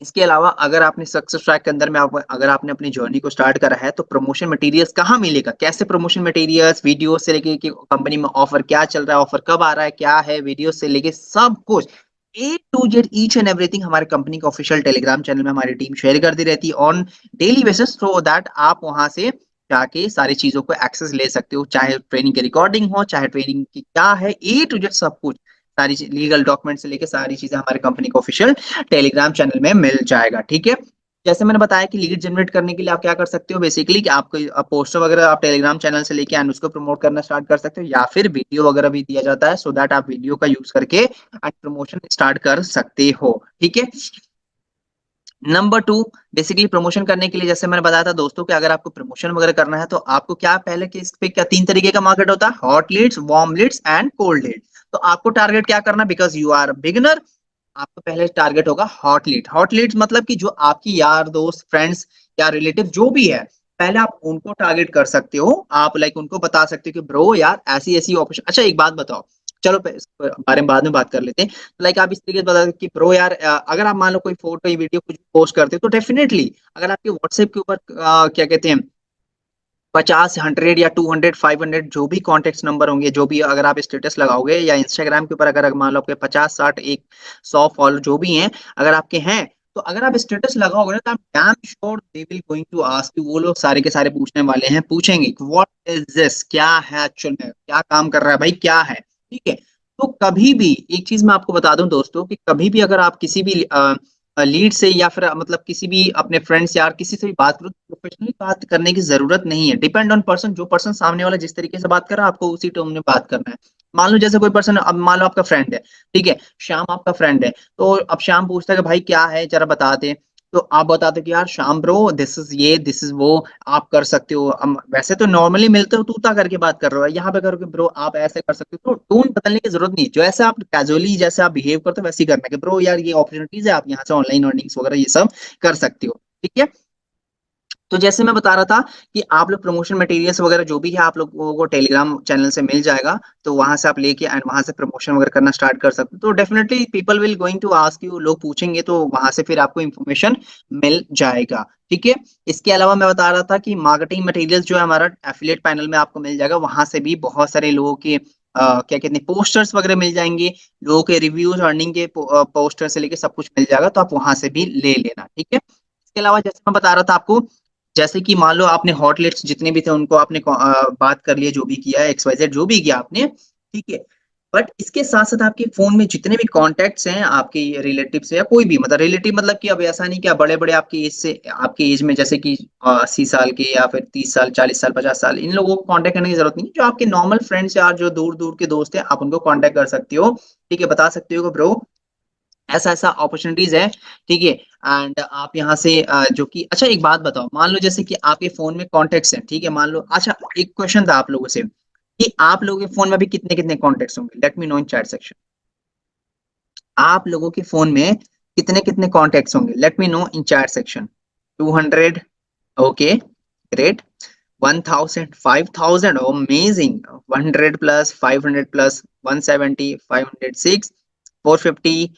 इसके अलावा अगर आपने सक्सेस ट्रैक के अंदर में अगर आपने अपनी जर्नी को स्टार्ट करा है, तो प्रमोशन मटेरियल्स कहाँ मिलेगा, कैसे प्रमोशन मटेरियल्स, वीडियो से लेके कि कंपनी में ऑफर क्या चल रहा है, ऑफर कब आ रहा है, क्या है, वीडियो से लेके सब कुछ A to Z each and everything हमारे कंपनी के ऑफिशियल टेलीग्राम चैनल में हमारी टीम शेयर करती रहती है on daily basis, so that आप वहां से जाके सारी चीजों को एक्सेस ले सकते हो, चाहे ट्रेनिंग की रिकॉर्डिंग हो, चाहे ट्रेनिंग की क्या है, A to Z सब कुछ, सारी लीगल डॉक्यूमेंट से लेके सारी चीजें हमारे कंपनी के ऑफिशियल टेलीग्राम चैनल में मिल जाएगा। ठीक है, जैसे मैंने बताया कि लीड जनरेट करने के लिए आप क्या कर सकते हो, बेसिकली कि आपको पोस्टर वगैरह आप टेलीग्राम चैनल से लेके एंड उसको प्रमोट करना स्टार्ट कर सकते हो, या फिर वीडियो वगैरह भी दिया जाता है, सो दैट आप वीडियो का यूज करके एंड प्रमोशन स्टार्ट कर सकते हो। ठीक है, नंबर 2, बेसिकली प्रमोशन करने के लिए जैसे मैंने बताया था दोस्तों कि अगर आपको प्रमोशन वगैरह करना है, तो आपको क्या पहले कि इस पे क्या 3 तरीके का मार्केट होता है, hot leads, warm leads and cold lead. तो आपको टारगेट क्या करना, बिकॉज यू आर बिगिनर, आपका पहले टारगेट होगा हॉट लीड। हॉट लीड्स मतलब कि जो आपकी यार दोस्त, फ्रेंड्स या रिलेटिव जो भी है, पहले आप उनको टारगेट कर सकते हो। आप लाइक उनको बता सकते हो कि ब्रो यार ऐसी ऐसी ऑप्शन, अच्छा एक बात बताओ, चलो इस बारे में बाद में बात कर लेते हैं। लाइक आप इस तरीके से बता सकते कि ब्रो यार अगर आप मान लो कोई फोटो या वीडियो कुछ पोस्ट करते हो, तो डेफिनेटली अगर आपके व्हाट्सएप के ऊपर क्या कहते हैं 50, 100 या 200, 500 जो भी कॉन्टेक्ट नंबर होंगे, जो भी अगर आप स्टेटस लगाओगे या इंस्टाग्राम के ऊपर अगर मान लो आपके 50, 60, 100 फॉलो जो भी हैं, अगर आपके हैं, तो अगर आप स्टेटस लगाओगे ना, तो I am sure they will going to ask you, वो लोग सारे के सारे पूछने वाले हैं, पूछेंगे व्हाट इज दिस, क्या है एक्चुअल में, क्या काम कर रहा है भाई, क्या है। ठीक है। तो कभी भी एक चीज मैं आपको बता दूं दोस्तों, कि कभी भी अगर आप किसी भी लीड से या फिर मतलब किसी भी अपने फ्रेंड्स यार किसी से भी बात करो, प्रोफेशनली बात करने की जरूरत नहीं है। डिपेंड ऑन पर्सन, जो पर्सन सामने वाला जिस तरीके से बात कर रहा है, आपको उसी टोन में बात करना है। मान लो जैसे कोई पर्सन, अब मान लो आपका फ्रेंड है, ठीक है, श्याम आपका फ्रेंड है, तो अब श्याम पूछता है कि भाई क्या है जरा बता दे, तो आप बताते हो कि यार श्याम ब्रो दिस इज ये, दिस इज वो, आप कर सकते हो। वैसे तो नॉर्मली मिलते हो, तूता करके बात कर रहे हो, यहाँ पे करोगे ब्रो आप ऐसे कर सकते हो, तो टोन बदलने की जरूरत नहीं है। जो ऐसे आप कैजुअली जैसे आप बिहेव करते हो वैसे ही करना है कि ब्रो यार ये अपॉर्चुनिटीज है, आप यहाँ से ऑनलाइन अर्निंग्स वगैरह ये सब कर सकते हो। ठीक है। तो जैसे मैं बता रहा था कि आप लोग प्रमोशन मटेरियल्स वगैरह जो भी है आप लोगों को टेलीग्राम चैनल से मिल जाएगा, तो वहां से आप लेके एंड वहां से प्रमोशन वगैरह करना स्टार्ट कर सकते हो। तो definitely people will going to ask you, लोग पूछेंगे, तो वहां से फिर आपको इन्फॉर्मेशन मिल जाएगा। ठीक है। इसके अलावा मैं बता रहा था कि मार्केटिंग मटेरियल्स जो है हमारा एफिलिएट पैनल में आपको मिल जाएगा, वहां से भी बहुत सारे लोगों के क्या कहते हैं पोस्टर्स वगैरह मिल जाएंगे, लोगों के रिव्यूज अर्निंग के पोस्टर से लेके सब कुछ मिल जाएगा, तो आप वहां से भी ले लेना। ठीक है। इसके अलावा जैसे मैं बता रहा था आपको, जैसे कि मान लो आपने हॉटलिस्ट जितने भी थे उनको आपने बात कर लिया, जो भी किया XYZ जो भी किया आपने, ठीक है। बट इसके साथ साथ आपके फोन में जितने भी कॉन्टेक्ट्स हैं आपके रिलेटिव से या कोई भी, मतलब रिलेटिव मतलब कि अब ऐसा नहीं कि आप बड़े बड़े आपकी एज से, आपकी एज में जैसे कि 80 साल के या फिर 30 साल, 40 साल, 50 साल, इन लोगों को कांटेक्ट करने की जरूरत नहीं है। जो आपके नॉर्मल फ्रेंड्स या जो दूर दूर के दोस्त हैं आप उनको कांटेक्ट कर सकते हो। ठीक है। बता सकते हो कि ब्रो ऐसा ऐसा अपॉर्चुनिटीज है। ठीक है। एंड आप यहाँ से जो कि अच्छा एक बात बताओ, मान लो जैसे कि आपके फोन में कॉन्टेक्ट्स हैं, ठीक है, मान लो, अच्छा एक क्वेश्चन था आप लोगों से कि आप लोगों के फोन में भी कितने कितने कॉन्टेक्ट्स होंगे, late me know in chat section. आप लोगों के फोन में कितने कितने कॉन्टेक्ट्स होंगे, late me know in chat section. 200, okay, great. 1000, 5000, amazing. 100 plus, 500 plus, 170, 506, 450,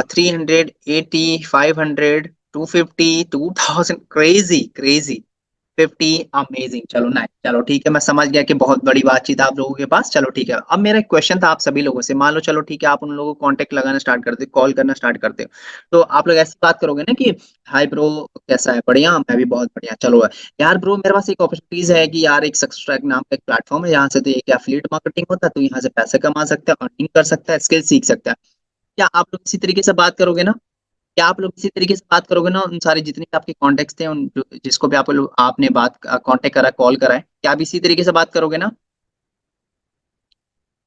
380, 500, 250, 2000, crazy crazy, 50, amazing. चलो नाइस, चलो ठीक है, मैं समझ गया कि बहुत बड़ी बातचीत है आप लोगों के पास। चलो ठीक है, अब मेरा एक क्वेश्चन था आप सभी लोगों से, मान लो चलो ठीक है आप उन लोगों को कांटेक्ट लगाना स्टार्ट करते हो, कॉल करना स्टार्ट करते हो, तो आप लोग ऐसी बात करोगे ना कि हाय ब्रो कैसा है, बढ़िया, मैं भी बहुत बढ़िया, चलो यार ब्रो मेरे पास एक अपॉर्चुनिटीज है कि यार एक सक्सेस ट्रैक नाम का एक प्लेटफॉर्म है, यहाँ से तो एक एफिलिएट मार्केटिंग होता है, तो यहाँ से पैसे कमा सकता है, अर्निंग कर सकता है, स्किल सीख सकता है। क्या आप लोग इसी तरीके से बात करोगे ना? क्या आप लोग इसी तरीके से बात करोगे ना उन सारे जितने भी आपके कॉन्टेक्ट थे, उन जिसको भी आप लोग आपने बात कांटेक्ट करा, कॉल करा है, क्या आप इसी तरीके से बात करोगे ना?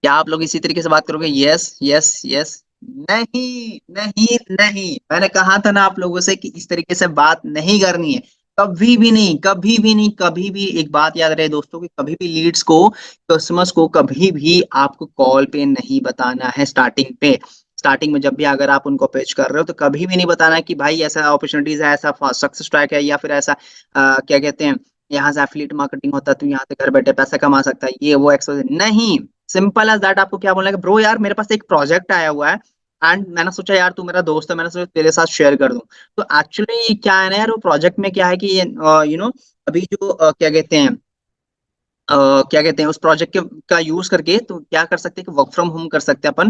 क्या आप लोग इसी तरीके से बात करोगे? Yes yes yes. नहीं नहीं नहीं, मैंने कहा था ना आप लोगों से कि इस तरीके से बात नहीं करनी है। कभी भी नहीं, कभी भी नहीं, कभी भी। एक बात याद रहे दोस्तों कि कभी भी लीड्स को, कस्टमर्स को कभी भी आपको कॉल पे नहीं बताना है स्टार्टिंग पे। स्टार्टिंग में जब भी अगर आप उनको पेश कर रहे हो तो कभी भी नहीं बताना कि भाई ऐसा अपॉर्चुनिटीज है, ऐसा सक्सेस ट्रैक है, या फिर ऐसा क्या कहते हैं, यहाँ से एफिलिएट मार्केटिंग होता है, तो यहाँ से घर बैठे पैसा कमा सकता है, ये वो एक्सवाइजेड नहीं। सिंपल एज दैट, आपको क्या बोलना है, ब्रो यार मेरे पास एक प्रोजेक्ट आया हुआ है एंड मैंने सोचा यार तू मेरा दोस्त है, मैंने सोचा तेरे साथ शेयर कर दूं। तो एक्चुअली क्या है ना यार, वो प्रोजेक्ट में क्या है कि अभी जो क्या कहते हैं, क्या कहते हैं उस प्रोजेक्ट के का यूज करके तो क्या कर सकते हैं कि वर्क फ्रॉम होम कर सकते हैं अपन।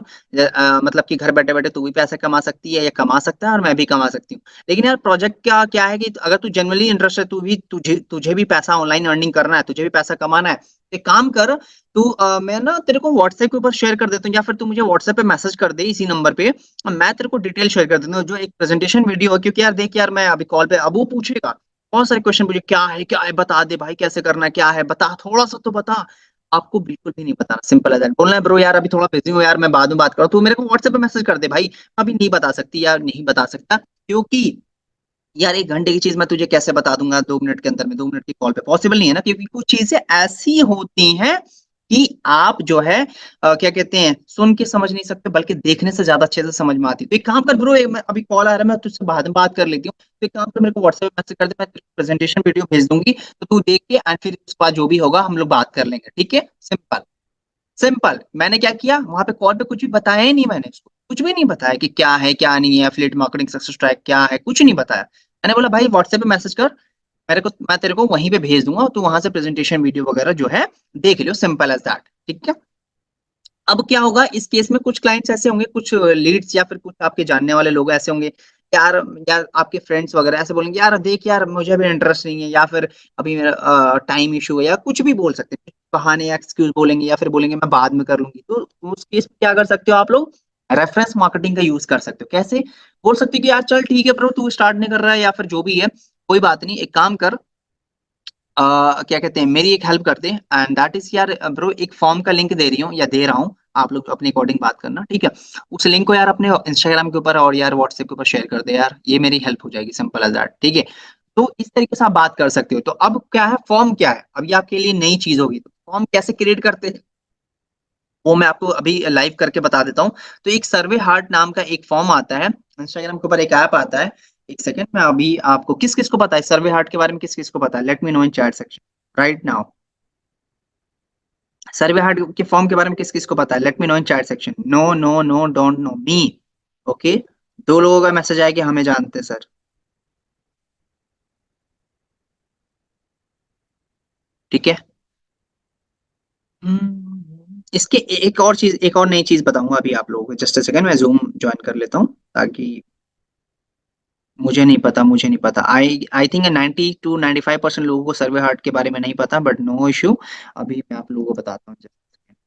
मतलब कि घर बैठे बैठे तू भी पैसा कमा सकती है या कमा सकता है और मैं भी कमा सकती हूँ। लेकिन यार प्रोजेक्ट का क्या है कि अगर तू जनरली इंटरेस्ट है, तू भी तुझे तुझे भी पैसा ऑनलाइन अर्निंग करना है, तुझे भी पैसा कमाना है, एक काम कर, तू मैं ना तेरे को व्हाट्सएप के ऊपर शेयर कर देता हूँ, या फिर तू मुझे व्हाट्सएप पे मैसेज कर दे इसी नंबर पे, मैं तेरे को डिटेल शेयर कर देता हूँ, जो एक प्रेजेंटेशन वीडियो है, क्योंकि यार देख यार मैं अभी कॉल पे, अब वो पूछेगा बहुत सारे क्वेश्चन, पूछे क्या है बता दे भाई, कैसे करना है, क्या है बता, थोड़ा सा तो बता। आपको बिल्कुल भी नहीं बताना, सिंपल है दैट, बोलना है ब्रो यार अभी थोड़ा बिजी हूँ यार, मैं बाद में बात करूँ, तू मेरे को व्हाट्सएप पे मैसेज कर दे भाई, अभी नहीं बता सकती यार, नहीं बता सकता, क्योंकि यार 1 घंटे की चीज मैं तुझे कैसे बता दूंगा 2 मिनट के अंदर में, 2 मिनट की कॉल पे पॉसिबल नहीं है ना, क्योंकि कुछ चीजें ऐसी होती हैं कि आप जो है क्या कहते हैं सुन के समझ नहीं सकते, बल्कि देखने से ज्यादा अच्छे से समझ में आती है। तो एक काम कर ब्रो, मैं अभी कॉल आ रहा है, मैं तुझसे बाद में बात कर लेती हूँ, तो एक काम कर मेरे को व्हाट्सएप पे मैसेज कर दे, मैं प्रेजेंटेशन वीडियो भेज दूंगी, तो तू देख के एंड फिर उसके बाद जो भी होगा हम लोग बात कर लेंगे, ठीक है, सिंपल। सिंपल, मैंने क्या किया वहां पे कॉल पे, कुछ भी बताया ही नहीं मैंने उसको, कुछ भी नहीं बताया कि क्या है क्या नहीं है, एफिलिएट मार्केटिंग सक्सेस ट्रैक क्या है, कुछ नहीं बताया। मैंने बोला भाई व्हाट्सएप पे मैसेज कर, मैं तेरे को वहीं पे भेज दूंगा, तो वहां से प्रेजेंटेशन वीडियो वगैरह जो है देख लियो, सिंपल एज दैट, ठीक है। अब क्या होगा इस केस में, कुछ क्लाइंट्स ऐसे होंगे, कुछ लीड्स या फिर कुछ आपके जानने वाले लोग ऐसे होंगे, यार यार आपके फ्रेंड्स वगैरह ऐसे बोलेंगे, यार देख यार मुझे अभी इंटरेस्ट नहीं है, या फिर अभी मेरा टाइम इशू है, या कुछ भी बोल सकते हैं, बहाने या एक्सक्यूज बोलेंगे, या फिर बोलेंगे मैं बाद में कर लूंगी। तो उस केस में क्या कर सकते हो आप लोग, रेफरेंस मार्केटिंग का यूज कर सकते हो। कैसे? बोल सकते हो कि यार चल ठीक है ब्रो, तू स्टार्ट नहीं कर रहा है या फिर जो भी है, कोई बात नहीं, एक काम कर, क्या कहते हैं, मेरी एक हेल्प करते हैं, एंड दैट इज यार ब्रो, एक फॉर्म का लिंक दे रही हूँ या दे रहा हूँ, आप लोग अपने अकॉर्डिंग बात करना, ठीक है। उस लिंक को यार अपने इंस्टाग्राम के ऊपर और यार व्हाट्सएप के ऊपर शेयर कर दे यार, ये मेरी हेल्प हो जाएगी, सिंपल एज दैट, ठीक है। तो इस तरीके से आप बात कर सकते हो। तो अब क्या है, फॉर्म क्या है, अब ये आपके लिए नई चीज होगी। तो फॉर्म कैसे क्रिएट करते हैं वो मैं आपको अभी लाइव करके बता देता हूँ। तो एक सर्वे हार्ट नाम का एक फॉर्म आता है, इंस्टाग्राम के ऊपर एक ऐप आता है। एक सेकंड में, अभी आपको किस किस को पता है सर्वे हार्ट के बारे में, किस किस को पता है, let me know in chat section right now. Survey heart के फॉर्म के बारे में किस किस को पता है, let me know in chat section. No no no, don't know me. Okay, दो लोगों का मैसेज आया कि हमें जानते हैं सर, ठीक है। इसके एक और चीज, एक और नई चीज बताऊंगा अभी आप लोगों को, जस्ट अ सेकंड, मैं जूम ज्वाइन कर लेता हूँ ताकि, मुझे नहीं पता, आई आई थिंक 90 to 95% लोगों को सर्वे हार्ट के बारे में नहीं पता, बट नो इशू। अभी मैं आप लोगों को बताता हूँ,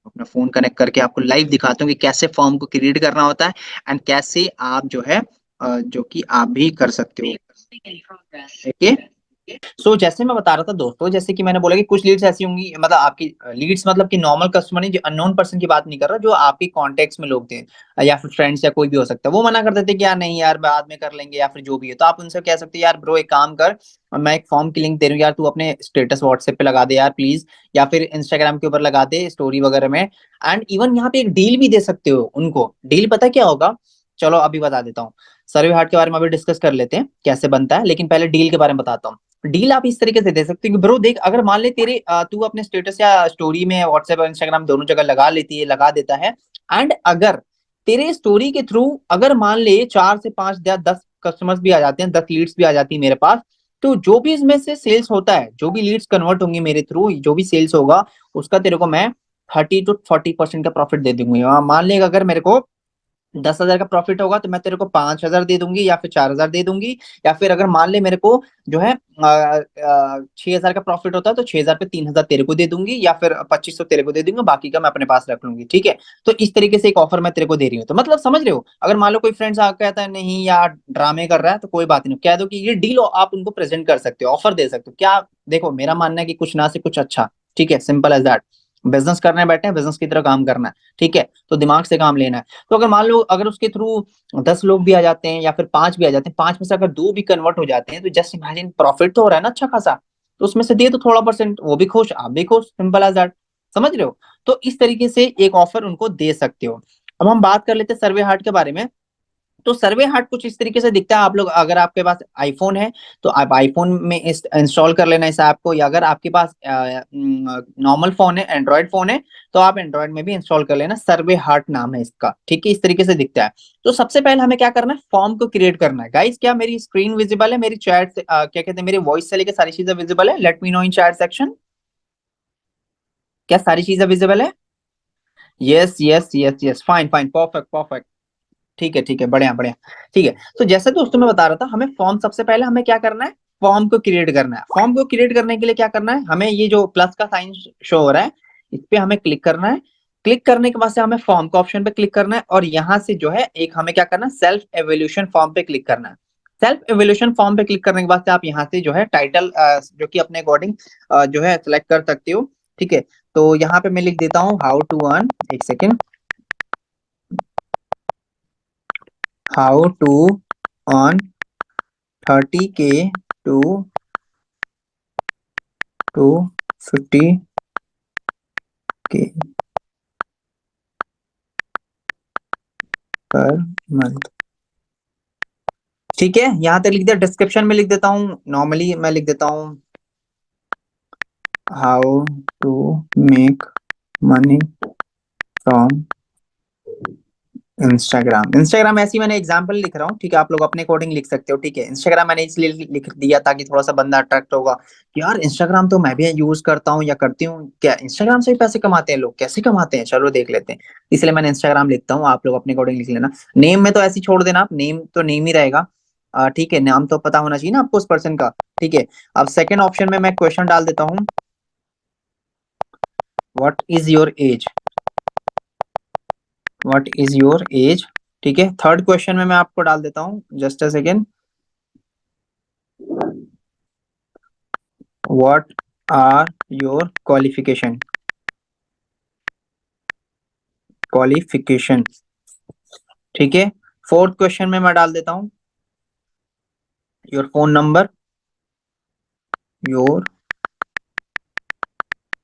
अपना फोन कनेक्ट करके आपको लाइव दिखाता हूँ कि कैसे फॉर्म को क्रिएट करना होता है, एंड कैसे आप जो है जो कि आप भी कर सकते हो, ठीक है। जैसे मैं बता रहा था दोस्तों, जैसे कि मैंने बोला कि कुछ लीड्स ऐसी होंगी, मतलब आपकी लीड्स मतलब कि नॉर्मल कस्टमर नहीं, जो अननोन पर्सन की बात नहीं कर रहा, जो आपके कॉन्टेक्ट्स में लोग थे, या फिर फ्रेंड्स या कोई भी हो सकता है, वो मना कर देते कि यार नहीं यार बाद में कर लेंगे, या फिर जो भी है। तो आप उनसे कह सकते हैं यार ब्रो एक काम कर, मैं एक फॉर्म की लिंक दे रही हूँ यार, तू अपने स्टेटस व्हाट्सएप पे लगा दे यार प्लीज, या फिर इंस्टाग्राम के ऊपर लगा दे स्टोरी वगैरह में। एंड इवन यहाँ पे एक डील भी दे सकते हो उनको। डील पता क्या होगा, चलो अभी बता देता हूँ। सर्वे हार्ट के बारे में अभी डिस्कस कर लेते हैं कैसे बनता है, लेकिन पहले डील के बारे में बताता हूँ। डील आप इस तरीके से दे सकते हो कि ब्रो देख, अगर मान ले तेरे तू अपने स्टेटस या स्टोरी में व्हाट्सएप और इंस्टाग्राम दोनों जगह लगा देता है, एंड अगर तेरे स्टोरी के थ्रू अगर मान ले 4 से 5 या 10 कस्टमर्स भी आ जाते हैं, 10 लीड्स भी आ जाती है मेरे पास, तो जो भी इसमें से सेल्स होता है, जो भी लीड्स कन्वर्ट होंगे मेरे थ्रू, जो भी सेल्स होगा, उसका तेरे को मैं 30 to 40% का प्रॉफिट दे दूंगी। मान ले अगर मेरे को 10,000 का प्रॉफिट होगा, तो मैं तेरे को 5,000 दे दूंगी, या फिर 4,000 दे दूंगी। या फिर अगर मान ले मेरे को जो है 6,000 का प्रॉफिट होता है, तो 6,000 पे 3,000 तेरे को दे दूंगी, या फिर 2,500 तेरे को दे दूंगी, बाकी का मैं अपने पास रख लूंगी, ठीक है। तो इस तरीके से एक ऑफर मैं तेरे को दे रही हूँ। तो मतलब समझ रहे हो, अगर मान लो कोई फ्रेंड्स आकर कहता है नहीं यार ड्रामे कर रहा है, तो कोई बात नहीं, कह दो कि ये डील आप उनको प्रेजेंट कर सकते हो, ऑफर दे सकते हो। क्या देखो, मेरा मानना है कि कुछ ना से कुछ अच्छा, ठीक है, सिंपल एज दैट। बिजनेस करने बैठे हैं, बिजनेस की तरह काम करना है, ठीक है। तो दिमाग से काम लेना है। तो अगर मान लो अगर उसके थ्रू 10 लोग भी आ जाते हैं, या फिर 5 भी आ जाते हैं, 5 में से अगर 2 भी कन्वर्ट हो जाते हैं, तो जस्ट इमेजिन प्रॉफिट तो हो रहा है ना अच्छा खासा। तो उसमें से दे दो थोड़ा परसेंट, वो भी खुश, आप भी खुश, सिंपल एज दैट। समझ रहे हो? तो इस तरीके से एक ऑफर उनको दे सकते हो। अब हम बात कर लेते हैं सर्वे हार्ट के बारे में। तो सर्वे हार्ट कुछ इस तरीके से दिखता है। आप लोग, अगर आपके पास आईफोन है, तो आप आईफोन में इंस्टॉल कर लेना इस ऐप को, या अगर आपके पास नॉर्मल फोन है, एंड्रॉयड फोन है, तो आप एंड्रॉयड में भी इंस्टॉल कर लेना। सर्वे हार्ट नाम है इसका, ठीक है, इस तरीके से दिखता है। तो सबसे पहले हमें क्या करना है, फॉर्म को क्रिएट करना है। गाइस क्या मेरी स्क्रीन विजिबल है, मेरी चैट क्या कहते हैं, मेरी वॉइस से लेकर सारी चीजें विजिबल है? Let me know in chat section, क्या सारी चीजें विजिबल है? Yes yes yes yes, fine fine, perfect perfect. ठीक है, बढ़िया बढ़िया। ठीक है। तो जैसे दोस्तों मैं बता रहा था, हमें फॉर्म, सबसे पहले हमें क्या करना है, फॉर्म को क्रिएट करना है। फॉर्म को क्रिएट करने के लिए क्या करना है, हमें ये जो प्लस का साइन शो हो रहा है, इस पे हमें क्लिक करना है। क्लिक करने के बाद से हमें फॉर्म का ऑप्शन पे क्लिक करना है, और यहाँ से जो है एक हमें क्या करना है, सेल्फ एवोल्यूशन फॉर्म पे क्लिक करना है। सेल्फ एवोल्यूशन फॉर्म पे क्लिक करने के बाद से आप यहाँ से जो है टाइटल जो कि अपने अकॉर्डिंग जो है सिलेक्ट कर सकते हो, ठीक है। तो यहाँ पे मैं लिख देता हूँ हाउ टू अर्न, एक second, how to earn 30K to 50K per month, ठीक है। यहाँ तक लिख दिया। डिस्क्रिप्शन में लिख देता हूँ, नॉर्मली मैं लिख देता हूँ how to make money from Instagram, Instagram ऐसी मैंने एग्जांपल लिख रहा हूँ, ठीक है, आप लोग अपने अकॉर्डिंग लिख सकते हो, ठीक है। इंस्टाग्राम मैंने इसलिए लिख दिया ताकि थोड़ा सा बंदा अट्रैक्ट होगा कि यार इंस्टाग्राम तो मैं भी यूज करता हूँ या करती हूँ, क्या इंस्टाग्राम से भी पैसे कमाते हैं लोग, कैसे कमाते हैं, चलो देख लेते हैं। इसलिए मैंने इंस्टाग्राम लिखता हूँ, आप लोग अपने अकॉर्डिंग लिख लेना। नेम में तो ऐसे ही छोड़ देना आप, नेम तो नेम ही रहेगा, ठीक है, नाम तो पता होना चाहिए ना आपको उस पर्सन का, ठीक है। अब सेकंड ऑप्शन में मैं क्वेश्चन डाल देता हूँ, what is your age, what is your age, ठीक है। थर्ड क्वेश्चन में मैं आपको डाल देता हूँ, just a second, what are your qualification, qualification, ठीक है। फोर्थ क्वेश्चन में मैं डाल देता हूँ your phone number, your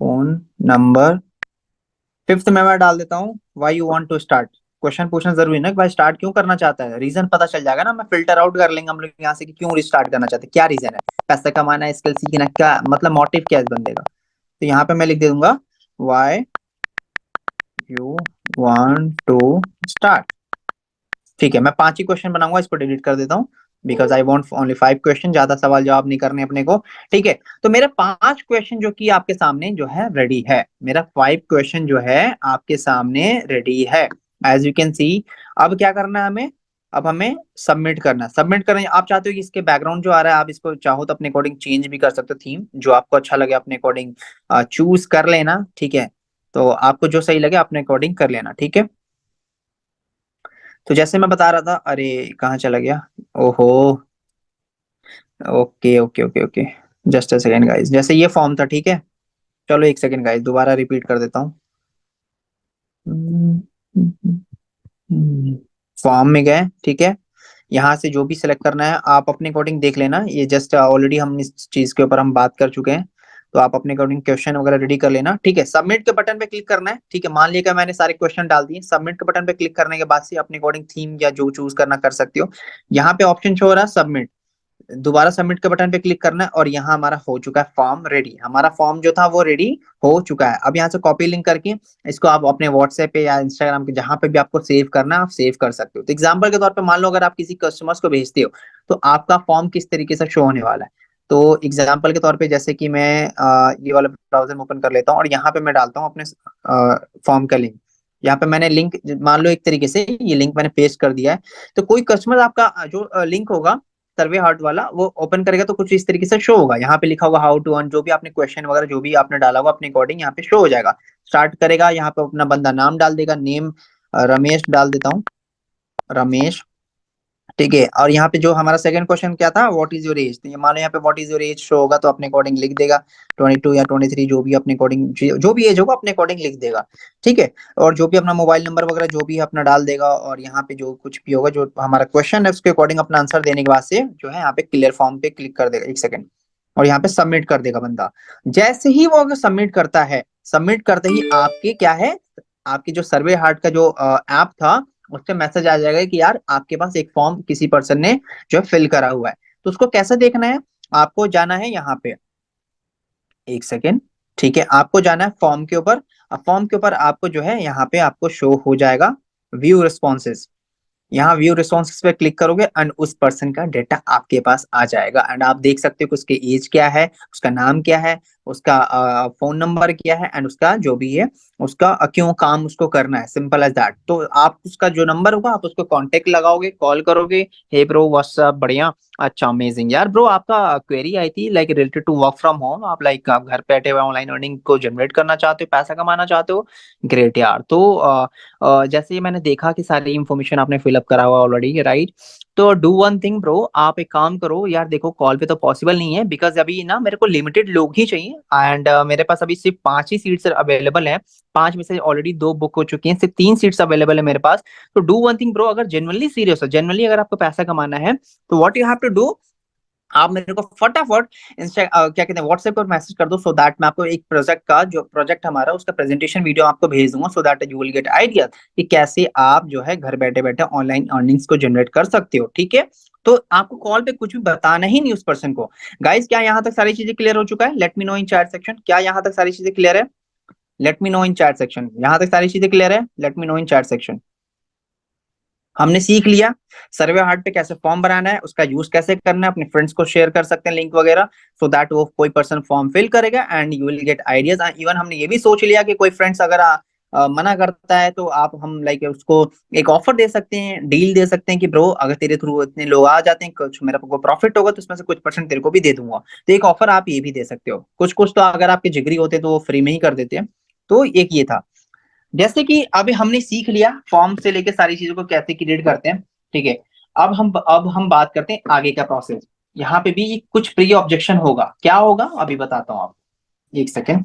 phone number. Fifth में मैं डाल देता हूँ why you want to start. Question पूछना जरूरी ना कि भाई स्टार्ट क्यों करना चाहता है, रीजन पता चल जाएगा ना, मैं फिल्टर आउट कर लेंगे हम लोग यहाँ से कि क्यों रिस्टार्ट करना चाहते हैं, क्या रीजन है, पैसा कमाना है, स्किल सीखना, क्या मतलब मोटिव क्या है इस बंदे का। तो यहाँ पे मैं लिख दे दूंगा why you want to start, ठीक है। मैं पांच ही क्वेश्चन बनाऊंगा, इसको डिलीट कर देता हूँ, because I want only 5 question, ज्यादा सवाल जवाब नहीं करने अपने को, ठीक है। तो मेरे 5 क्वेश्चन जो कि आपके सामने जो है रेडी है, मेरा 5 क्वेश्चन जो है आपके सामने रेडी है, एज यू कैन सी। अब क्या करना है हमें, अब हमें सबमिट करना है। सबमिट करना आप चाहते हो कि इसके बैकग्राउंड जो आ रहा है आप इसको चाहो तो अपने अकॉर्डिंग चेंज भी कर सकते हो, थीम जो आपको अच्छा लगे अपने अकॉर्डिंग चूज कर लेना, ठीक है। तो आपको जो सही लगे अपने अकॉर्डिंग कर लेना, ठीक है। तो जैसे मैं बता रहा था, अरे कहाँ चला गया, ओहो, okay okay okay okay, just a second guys, जैसे ये फॉर्म था, ठीक है। चलो एक सेकेंड गाइस, दोबारा रिपीट कर देता हूँ। फॉर्म में गए, ठीक है। यहाँ से जो भी सिलेक्ट करना है आप अपने अकॉर्डिंग देख लेना, ये जस्ट ऑलरेडी हम इस चीज के ऊपर हम बात कर चुके हैं, तो आप अपने अकॉर्डिंग क्वेश्चन वगैरह रेडी कर लेना, ठीक है। सबमिट के बटन पे क्लिक करना है, ठीक है, मान लिया कि मैंने सारे क्वेश्चन डाल दिए, सबमिट के बटन पे क्लिक करने के बाद से अपने अकॉर्डिंग थीम या जो चूज करना कर सकते हो। यहाँ पे ऑप्शन शो हो रहा है सबमिट, दोबारा सबमिट के बटन पे क्लिक करना है, और यहाँ हमारा हो चुका है फॉर्म रेडी, हमारा फॉर्म जो था वो रेडी हो चुका है। अब यहाँ से कॉपी लिंक करके इसको आप अपने व्हाट्सएप पे या इंस्टाग्राम पे जहां पे भी आपको सेव करना है आप सेव कर सकते हो। तो एग्जाम्पल के तौर पे मान लो अगर आप किसी कस्टमर्स को भेजते हो तो आपका फॉर्म किस तरीके से शो होने वाला है। तो एग्जाम्पल के तौर पे जैसे कि मैं ये वाला ब्राउजर ओपन कर लेता हूँ और यहाँ पे मैं डालता हूँ अपने फॉर्म का लिंक। यहाँ पे मैंने लिंक, मान लो एक तरीके से ये लिंक मैंने पेस्ट कर दिया है, तो कोई कस्टमर आपका जो लिंक होगा सर्वे हार्ट वाला वो ओपन करेगा तो कुछ इस तरीके से शो होगा, यहाँ पे लिखा होगा हाउ टू अर्न, जो भी आपने क्वेश्चन वगैरह जो भी आपने डाला होगा अपने अकॉर्डिंग यहाँ पे शो हो जाएगा। स्टार्ट करेगा, यहाँ पे अपना बंदा नाम डाल देगा, नेम रमेश डाल देता हूँ, रमेश, ठीक है। और यहाँ पे जो हमारा सेकंड क्वेश्चन क्या था, व्हाट इज योर एज, तो ये मानो यहाँ पे what is your age show होगा तो अपने अकॉर्डिंग लिख देगा 22 या 23, जो भी अपने अकॉर्डिंग जो भी एज होगा अपने अकॉर्डिंग लिख देगा, ठीक है। और जो भी अपना मोबाइल नंबर वगैरह जो भी है अपना डाल देगा, और यहाँ पे जो कुछ भी होगा जो हमारा क्वेश्चन है उसके अकॉर्डिंग अपना आंसर देने के बाद से जो है यहाँ पे क्लियर फॉर्म पे क्लिक कर देगा, एक सेकंड, और यहाँ पे सबमिट कर देगा बंदा। जैसे ही वो अगर सबमिट करता है, सबमिट करते ही आपके क्या है, आपकी जो सर्वे हार्ट का जो ऐप था उससे मैसेज आ जाएगा कि यार आपके पास एक फॉर्म किसी पर्सन ने जो है फिल करा हुआ है। तो उसको कैसे देखना है, आपको जाना है यहाँ पे, एक सेकेंड, ठीक है, आपको जाना है फॉर्म के ऊपर। अब फॉर्म के ऊपर आपको जो है यहाँ पे आपको शो हो जाएगा व्यू रिस्पॉन्सेज, यहाँ व्यू रिस्पॉन्सेज पे क्लिक करोगे एंड उस पर्सन का डेटा आपके पास आ जाएगा, एंड आप देख सकते हो कि उसकी एज क्या है, उसका नाम क्या है, उसका फोन नंबर क्या है, एंड उसका जो भी है उसका क्यों काम उसको करना है, सिंपल एज दैट। तो आप उसका जो नंबर होगा आप उसको कांटेक्ट लगाओगे, कॉल करोगे, हे ब्रो व्हाट्सअप, बढ़िया, अच्छा अमेजिंग यार ब्रो, आपका क्वेरी आई थी like related to work from home, आप लाइक आप घर बैठे हुए ऑनलाइन अर्निंग को जनरेट करना चाहते हो, पैसा कमाना चाहते हो, ग्रेट यार। तो जैसे ही मैंने देखा कि सारी इन्फॉर्मेशन आपने फिलअप करा हुआ ऑलरेडी, राइट। तो डू वन थिंग ब्रो, आप एक काम करो यार, देखो कॉल पे तो पॉसिबल नहीं है बिकॉज अभी ना मेरे को लिमिटेड लोग ही चाहिए, एंड मेरे पास अभी सिर्फ 5 ही सीट्स अवेलेबल हैं, 5 में से ऑलरेडी 2 बुक हो चुकी हैं, सिर्फ 3 सीट्स अवेलेबल है मेरे पास। तो डू वन थिंग ब्रो, अगर जेनुअनली सीरियस हो, जेनुअनली अगर आपको पैसा कमाना है तो what you have to do, आप मेरे को फटाफट क्या कहते हैं व्हाट्सएप पर मैसेज कर दो, सो दैट मैं आपको एक प्रोजेक्ट का जो प्रोजेक्ट हमारा उसका प्रेजेंटेशन वीडियो आपको भेज दूंगा, सो that you will get idea कि कैसे आप जो है घर बैठे बैठे ऑनलाइन अर्निंग्स को जनरेट कर सकते हो, ठीक है। तो आपको कॉल पे कुछ भी बताना ही नहीं उस पर्सन को। गाइस क्या यहाँ तक सारी चीजें क्लियर हो चुका है, let me know in chat section, क्या यहाँ तक सारी चीजें क्लियर है, let me know in chat section, यहाँ तक सारी चीजें क्लियर है, let me know in chat section. हमने सीख लिया सर्वे हार्ट पे कैसे फॉर्म बनाना है, उसका यूज कैसे करना है, अपने फ्रेंड्स को शेयर कर सकते हैं लिंक वगैरह, सो दैट वो कोई पर्सन फॉर्म फिल करेगा and you will get ideas. Even हमने ये भी सोच लिया कि कोई फ्रेंड्स अगर मना करता है तो आप हम लाइक उसको एक ऑफर दे सकते हैं, डील दे सकते हैं कि ब्रो अगर तेरे थ्रू इतने लोग आ जाते हैं, कुछ मेरा को प्रॉफिट होगा तो उसमें से कुछ परसेंट तेरे को भी दे दूंगा। तो एक ऑफर आप ये भी दे सकते हो। कुछ कुछ तो अगर आपके जिगरी होते तो वो फ्री में ही कर देते हैं। तो एक ये था। जैसे कि अभी हमने सीख लिया फॉर्म से लेके सारी चीजों को कैसे क्रिएट करते हैं, ठीक है। अब हम बात करते हैं आगे का प्रोसेस। यहाँ पे भी कुछ प्री ऑब्जेक्शन होगा, क्या होगा अभी बताता हूँ आप, एक सेकेंड।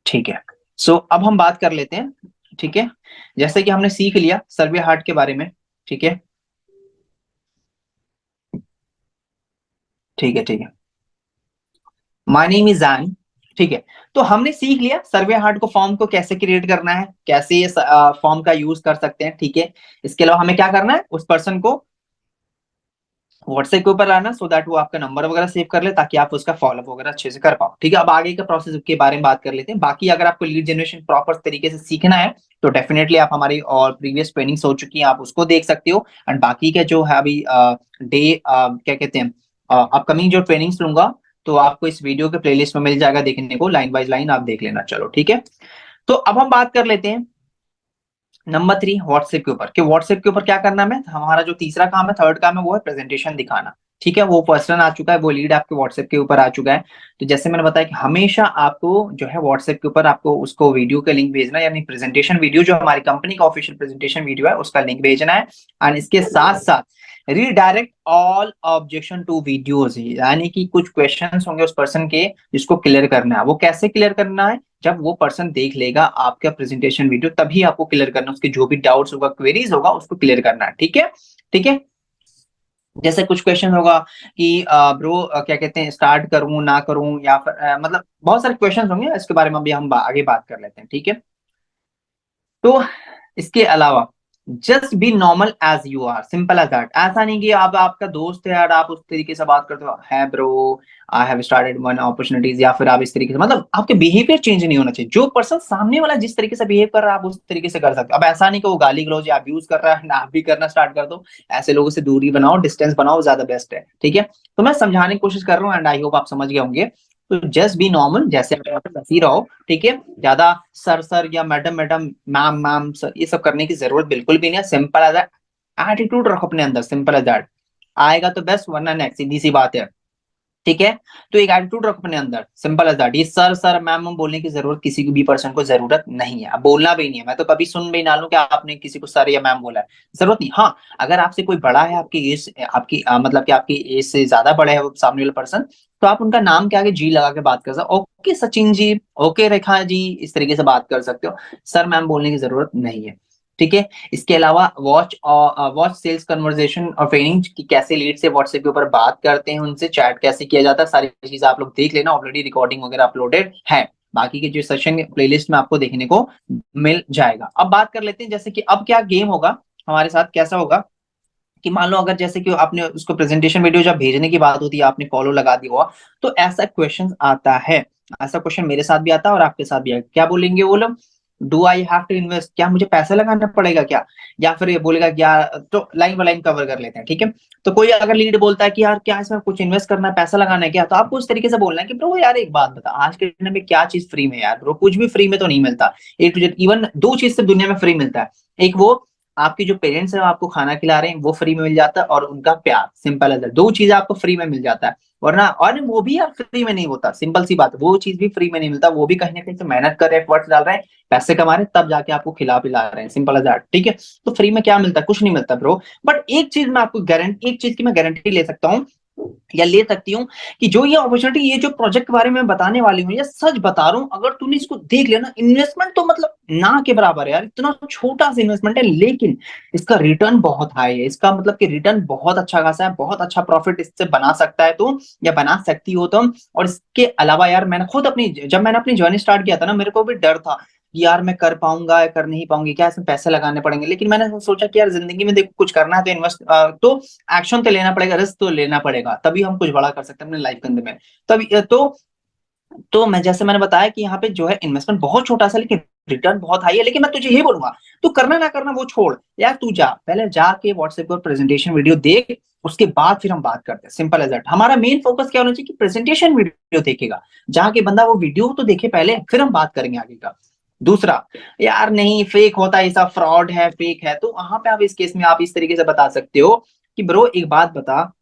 ठीक है, सो अब हम बात कर लेते हैं, ठीक है। जैसे कि हमने सीख लिया सर्वे हार्ट के बारे में, ठीक है, ठीक है, ठीक है। माय नेम इज जैन, ठीक है। तो हमने सीख लिया सर्वे हार्ट को फॉर्म को कैसे क्रिएट करना है, कैसे ये फॉर्म का यूज कर सकते हैं, ठीक है। इसके अलावा हमें क्या करना है, उस पर्सन को व्हाट्सएप के ऊपर लाना सो दैट वो आपका नंबर वगैरह सेव कर ले ताकि आप उसका फॉलोअप वगैरह अच्छे से कर पाओ, ठीक है। अब आगे का प्रोसेस के बारे में बात कर लेते हैं। बाकी अगर आपको लीड जनरेशन प्रॉपर तरीके से सीखना है तो डेफिनेटली आप हमारी और प्रीवियस ट्रेनिंग्स हो चुकी हैं, आप उसको देख सकते हो। एंड बाकी के जो है अभी डे क्या कहते हैं अपकमिंग जो ट्रेनिंग्स लूंगा तो आपको इस वीडियो के प्लेलिस्ट में मिल जाएगा देखने को, लाइन बाय लाइन आप देख लेना। चलो ठीक है, तो अब हम बात कर लेते हैं नंबर 3 व्हाट्सएप के ऊपर, कि व्हाट्सएप के ऊपर क्या करना है। हमारा जो तीसरा काम है, थर्ड काम है, वो है प्रेजेंटेशन दिखाना, ठीक है। वो पर्सन आ चुका है, वो लीड आपके व्हाट्सएप के ऊपर आ चुका है। तो जैसे मैंने बताया कि हमेशा आपको जो है व्हाट्सएप के ऊपर आपको उसको वीडियो का लिंक भेजना है, यानी प्रेजेंटेशन वीडियो जो हमारी कंपनी का ऑफिशियल प्रेजेंटेशन वीडियो है उसका लिंक भेजना है। एंड इसके साथ साथ redirect all objection two videos, यानी कि कुछ क्वेश्चंस होंगे उस पर्सन के जिसको क्लियर करना है। वो कैसे क्लियर करना है, जब वो पर्सन देख लेगा आपका प्रेजेंटेशन वीडियो तभी आपको क्लियर करना है, उसके जो भी डाउट्स होगा क्वेरीज होगा उसको क्लियर करना है, ठीक है, ठीक है। जैसे कुछ क्वेश्चन होगा कि ब्रो क्या कहते हैं, स्टार्ट करूं ना करूं, या फिर मतलब बहुत सारे क्वेश्चन होंगे, इसके बारे में अभी हम आगे बात कर लेते हैं, ठीक है। तो इसके अलावा just be normal as you are, simple as that. ऐसा नहीं कि आप आपका दोस्त है यार आप उस तरीके से बात करते हो, है bro I have started one opportunities, या फिर आप इस तरीके से, मतलब आपके बिहेवियर चेंज नहीं होना चाहिए। जो पर्सन सामने वाला जिस तरीके से बिहेव कर रहा है आप उस तरीके से कर सकते हो। अब ऐसा नहीं कि वो गाली गलौज या अब्यूज कर रहा है ना, आप भी करना स्टार्ट कर दो। ऐसे लोगों से दूरी बनाओ, डिस्टेंस बनाओ, ज्यादा बेस्ट है, ठीक है। तो मैं समझाने की कोशिश कर रहा हूँ एंड आई होप आप समझ गए होंगे। तो जस्ट बी नॉर्मल, जैसे आप वैसे रहो, ठीक है। ज्यादा सर सर या madam madam ma'am ma'am sir ये सब करने की जरूरत बिल्कुल भी नहीं है। सिंपल एज एटीट्यूड रखो अपने अंदर, सिंपल एज दैट। आएगा तो बेस्ट वरना नेक्स्ट, सीधी सी बात है, ठीक है। तो एक एटीट्यूड रखो अपने अंदर, सिंपल एज दैट। ये सर सर मैम मैम बोलने की जरूरत किसी भी पर्सन को जरूरत नहीं है, अब बोलना भी नहीं है। मैं तो कभी सुन भी ना लूं कि आपने किसी को सर या मैम बोला है, जरूरत नहीं। हाँ, अगर आपसे कोई बड़ा है, आपकी एज आपकी मतलब कि आपकी एज से ज्यादा बड़ा है वो सामने वाला पर्सन, तो आप उनका नाम के आगे जी लगा के बात कर सकते हो, ओके सचिन जी, ओके रेखा जी, इस तरीके से बात कर सकते हो। सर मैम बोलने की जरूरत नहीं है, ठीक है। इसके अलावा वॉच सेल्स कन्वर्सेशन और ट्रेनिंग की कैसे लीड से व्हाट्सएप के ऊपर बात करते हैं, उनसे चैट कैसे किया जाता है, सारी चीजें आप लोग देख लेना, ऑलरेडी रिकॉर्डिंग वगैरह अपलोडेड है। बाकी के जो सेशन प्लेलिस्ट में आपको देखने को मिल जाएगा। अब बात कर लेते हैं जैसे कि अब क्या गेम होगा हमारे साथ, कैसा होगा कि मान लो अगर जैसे कि आपने उसको प्रेजेंटेशन वीडियो जब भेजने की बात होती है आपने फॉलो लगा दिया हुआ, तो ऐसा क्वेश्चन आता है। ऐसा क्वेश्चन मेरे साथ भी आता है और आपके साथ भी आएगा। क्या बोलेंगे वो लोग, do I have to invest, क्या मुझे पैसा लगाना पड़ेगा क्या, या फिर ये बोलेगा क्या। तो लाइन बाय लाइन कवर कर लेते हैं, ठीक है। तो कोई अगर लीड बोलता है कि यार क्या इसमें कुछ इन्वेस्ट करना है, पैसा लगाना है क्या, तो आपको उस तरीके से बोलना है कि ब्रो यार एक बात बता, आज के दिन में क्या चीज फ्री में यार ब्रो, कुछ भी फ्री में तो नहीं मिलता। ए टू जेड इवन दो चीज सिर्फ दुनिया में फ्री मिलता है, एक वो आपके जो पेरेंट्स हैं आपको खाना खिला रहे हैं वो फ्री में मिल जाता है, और उनका प्यार, सिंपल है। दो चीजें आपको फ्री में मिल जाता है, वरना और वो भी यार फ्री में नहीं होता, सिंपल सी बात है। वो चीज भी फ्री में नहीं मिलता, वो भी कहीं ना कहीं से मेहनत कर रहे हैं, एफर्ट्स डाल रहे हैं, पैसे कमा रहे हैं, तब जाके आपको खिला पिला रहे हैं, सिंपल एज दैट, ठीक है। तो फ्री में क्या मिलता है, कुछ नहीं मिलता ब्रो। बट एक चीज मैं आपको गारंटी, एक चीज की मैं गारंटी ले सकता हूँ या ले सकती हूँ, कि जो ये अपॉर्चुनिटी, ये जो प्रोजेक्ट के बारे में बताने वाली हूँ, ये सच बता रहा हूँ, अगर तूने इसको देख लिया ना, इन्वेस्टमेंट तो मतलब ना के बराबर है यार, इतना छोटा सा इन्वेस्टमेंट है, लेकिन इसका रिटर्न बहुत हाई है। इसका मतलब कि रिटर्न बहुत अच्छा खासा है, बहुत अच्छा प्रॉफिट इससे बना सकता है तो, या बना सकती हो तुम। और इसके अलावा यार मैंने खुद अपनी, जब मैंने अपनी जर्नी स्टार्ट किया था ना, मेरे को भी डर था कि यार मैं कर पाऊंगा या कर नहीं पाऊंगी, क्या इसमें पैसे लगाने पड़ेंगे। लेकिन मैंने सोचा कि यार जिंदगी में देखो कुछ करना है तो इन्वेस्ट, तो एक्शन तो लेना पड़ेगा, रिस्क तो लेना पड़ेगा, तभी हम कुछ बड़ा कर सकते हैं अपने लाइफ के अंदर में। तभी तो मैं जैसे मैंने बताया कि यहाँ पे जो है इन्वेस्टमेंट बहुत छोटा सा, लेकिन रिटर्न बहुत हाई है, लेकिन मैं तुझे ये बोलूंगा तू करना ना करना वो छोड़ यार, तू जा पहले जाके व्हाट्सएप पर प्रेजेंटेशन वीडियो देख, उसके बाद फिर हम बात करते हैं। Simple as that. हमारा मेन फोकस क्या होना चाहिए कि प्रेजेंटेशन वीडियो देखेगा, जाके बंदा वो वीडियो तो देखे पहले, फिर हम बात करेंगे आगे का। दूसरा, यार नहीं फेक होता है, ऐसा फ्रॉड है, फेक है, तो वहां पे आप इस केस में आप इस तरीके से बता सकते हो कि ब्रो एक बात बता,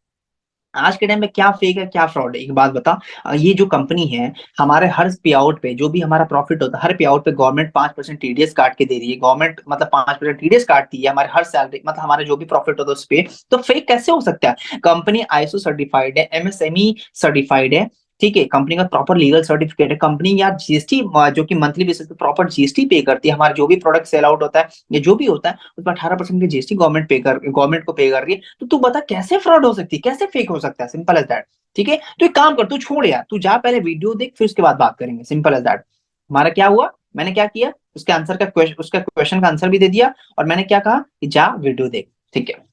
आज के टाइम में क्या फेक है क्या फ्रॉड है, एक बात बता। ये जो कंपनी है, हमारे हर पे आउट पे जो भी हमारा प्रॉफिट होता है, हर पे आउट पे गवर्नमेंट 5% टीडीएस काट के दे रही है, गवर्नमेंट मतलब 5% टीडीएस काटती है हमारे हर सैलरी, मतलब हमारे जो भी प्रॉफिट होता है उस पे। तो फेक कैसे हो सकता है? कंपनी आईएसओ सर्टिफाइड है, एमएसएमई सर्टिफाइड है, ठीक है, कंपनी का प्रॉपर लीगल सर्टिफिकेट है, कंपनी यार जीएसटी जो कि मंथली बेसिस पे प्रॉपर जीएसटी पे करती है, हमारा जो भी प्रोडक्ट सेल आउट होता है या जो भी होता है उस पर 18% की जीएसटी गवर्नमेंट को पे कर रही है। तो तू बता कैसे फ्रॉड हो सकती है, कैसे फेक हो सकता है? Simple as that. ठीक है, तो एक काम कर, तू छोड़ यार, तू जा पहले वीडियो देख, फिर उसके बाद बात करेंगे। Simple as that. हमारा क्या हुआ, मैंने क्या किया, उसके आंसर का उसका क्वेश्चन का आंसर भी दे दिया, और मैंने क्या कहा कि जा वीडियो देख। ठीक है,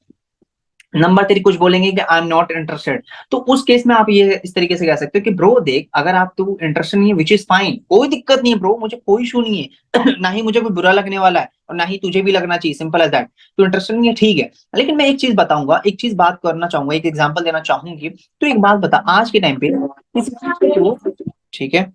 नंबर तेरी कुछ बोलेंगे कि आई एम नॉट इंटरेस्टेड, तो उस केस में आप ये इस तरीके से कह सकते हो कि ब्रो देख, अगर आप तू इंटरेस्टेड नहीं है विच इज फाइन, कोई दिक्कत नहीं है ब्रो, मुझे कोई इशू नहीं है ना ही मुझे कोई बुरा लगने वाला है और ना ही तुझे भी लगना चाहिए। Simple as that. तू इंटरेस्टेड नहीं है ठीक है, लेकिन मैं एक चीज बताऊंगा, एक चीज बात करना चाहूंगा, एक एग्जाम्पल देना चाहूंगी। तो एक बात बता, आज के टाइम पे किसी चीज को, ठीक है,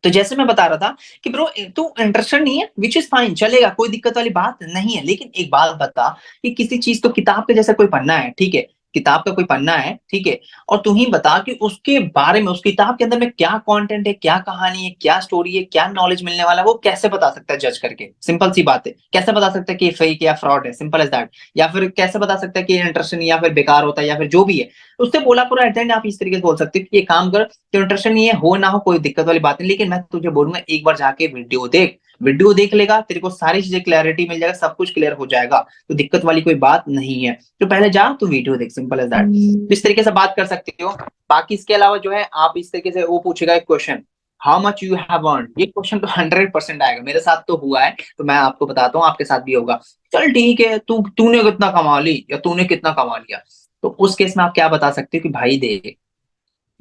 तो जैसे मैं बता रहा था कि ब्रो तू इंटरेस्टेड नहीं है विच इज फाइन, चलेगा, कोई दिक्कत वाली बात नहीं है, लेकिन एक बात बता कि किसी चीज को किताब के जैसा कोई पन्ना है, ठीक है, किताब का कोई पन्ना है, ठीक है, और तू ही बता कि उसके बारे में, उस किताब के अंदर में क्या कंटेंट है, क्या कहानी है, क्या स्टोरी है, क्या नॉलेज मिलने वाला है, वो कैसे बता सकता है जज करके? सिंपल सी बात है, कैसे बता सकता है कि फेक या फ्रॉड है? Simple as that. या फिर कैसे बता सकता है कि इंटरेस्टेड नहीं या फिर बेकार होता है या फिर जो भी है, उससे बोला पूरा एट द एंड आप इस तरीके से बोल सकते हो कि ये काम कर, तो इंटरेस्टेड नहीं है, हो ना हो कोई दिक्कत वाली बात नहीं, लेकिन मैं तुझे बोलूंगा एक बार जाके वीडियो देख, वीडियो देख लेगा तेरे को सारी चीजें क्लैरिटी मिल जाएगा, सब कुछ क्लियर हो जाएगा, तो दिक्कत वाली कोई बात नहीं है। तो पहले जा तू वीडियो देख, सिंपल एज दैट। इस तरीके से बात कर सकते हो। बाकी इसके अलावा जो है आप इस तरीके से, वो पूछेगा एक question, how much you have earn, ये क्वेश्चन तो 100% आएगा, मेरे साथ तो हुआ है, तो मैं आपको बताता हूँ आपके साथ भी होगा। चल ठीक है, तूने कितना कमा ली या तूने कितना कमा लिया, तो उस केस में आप क्या बता सकते हो कि भाई देख,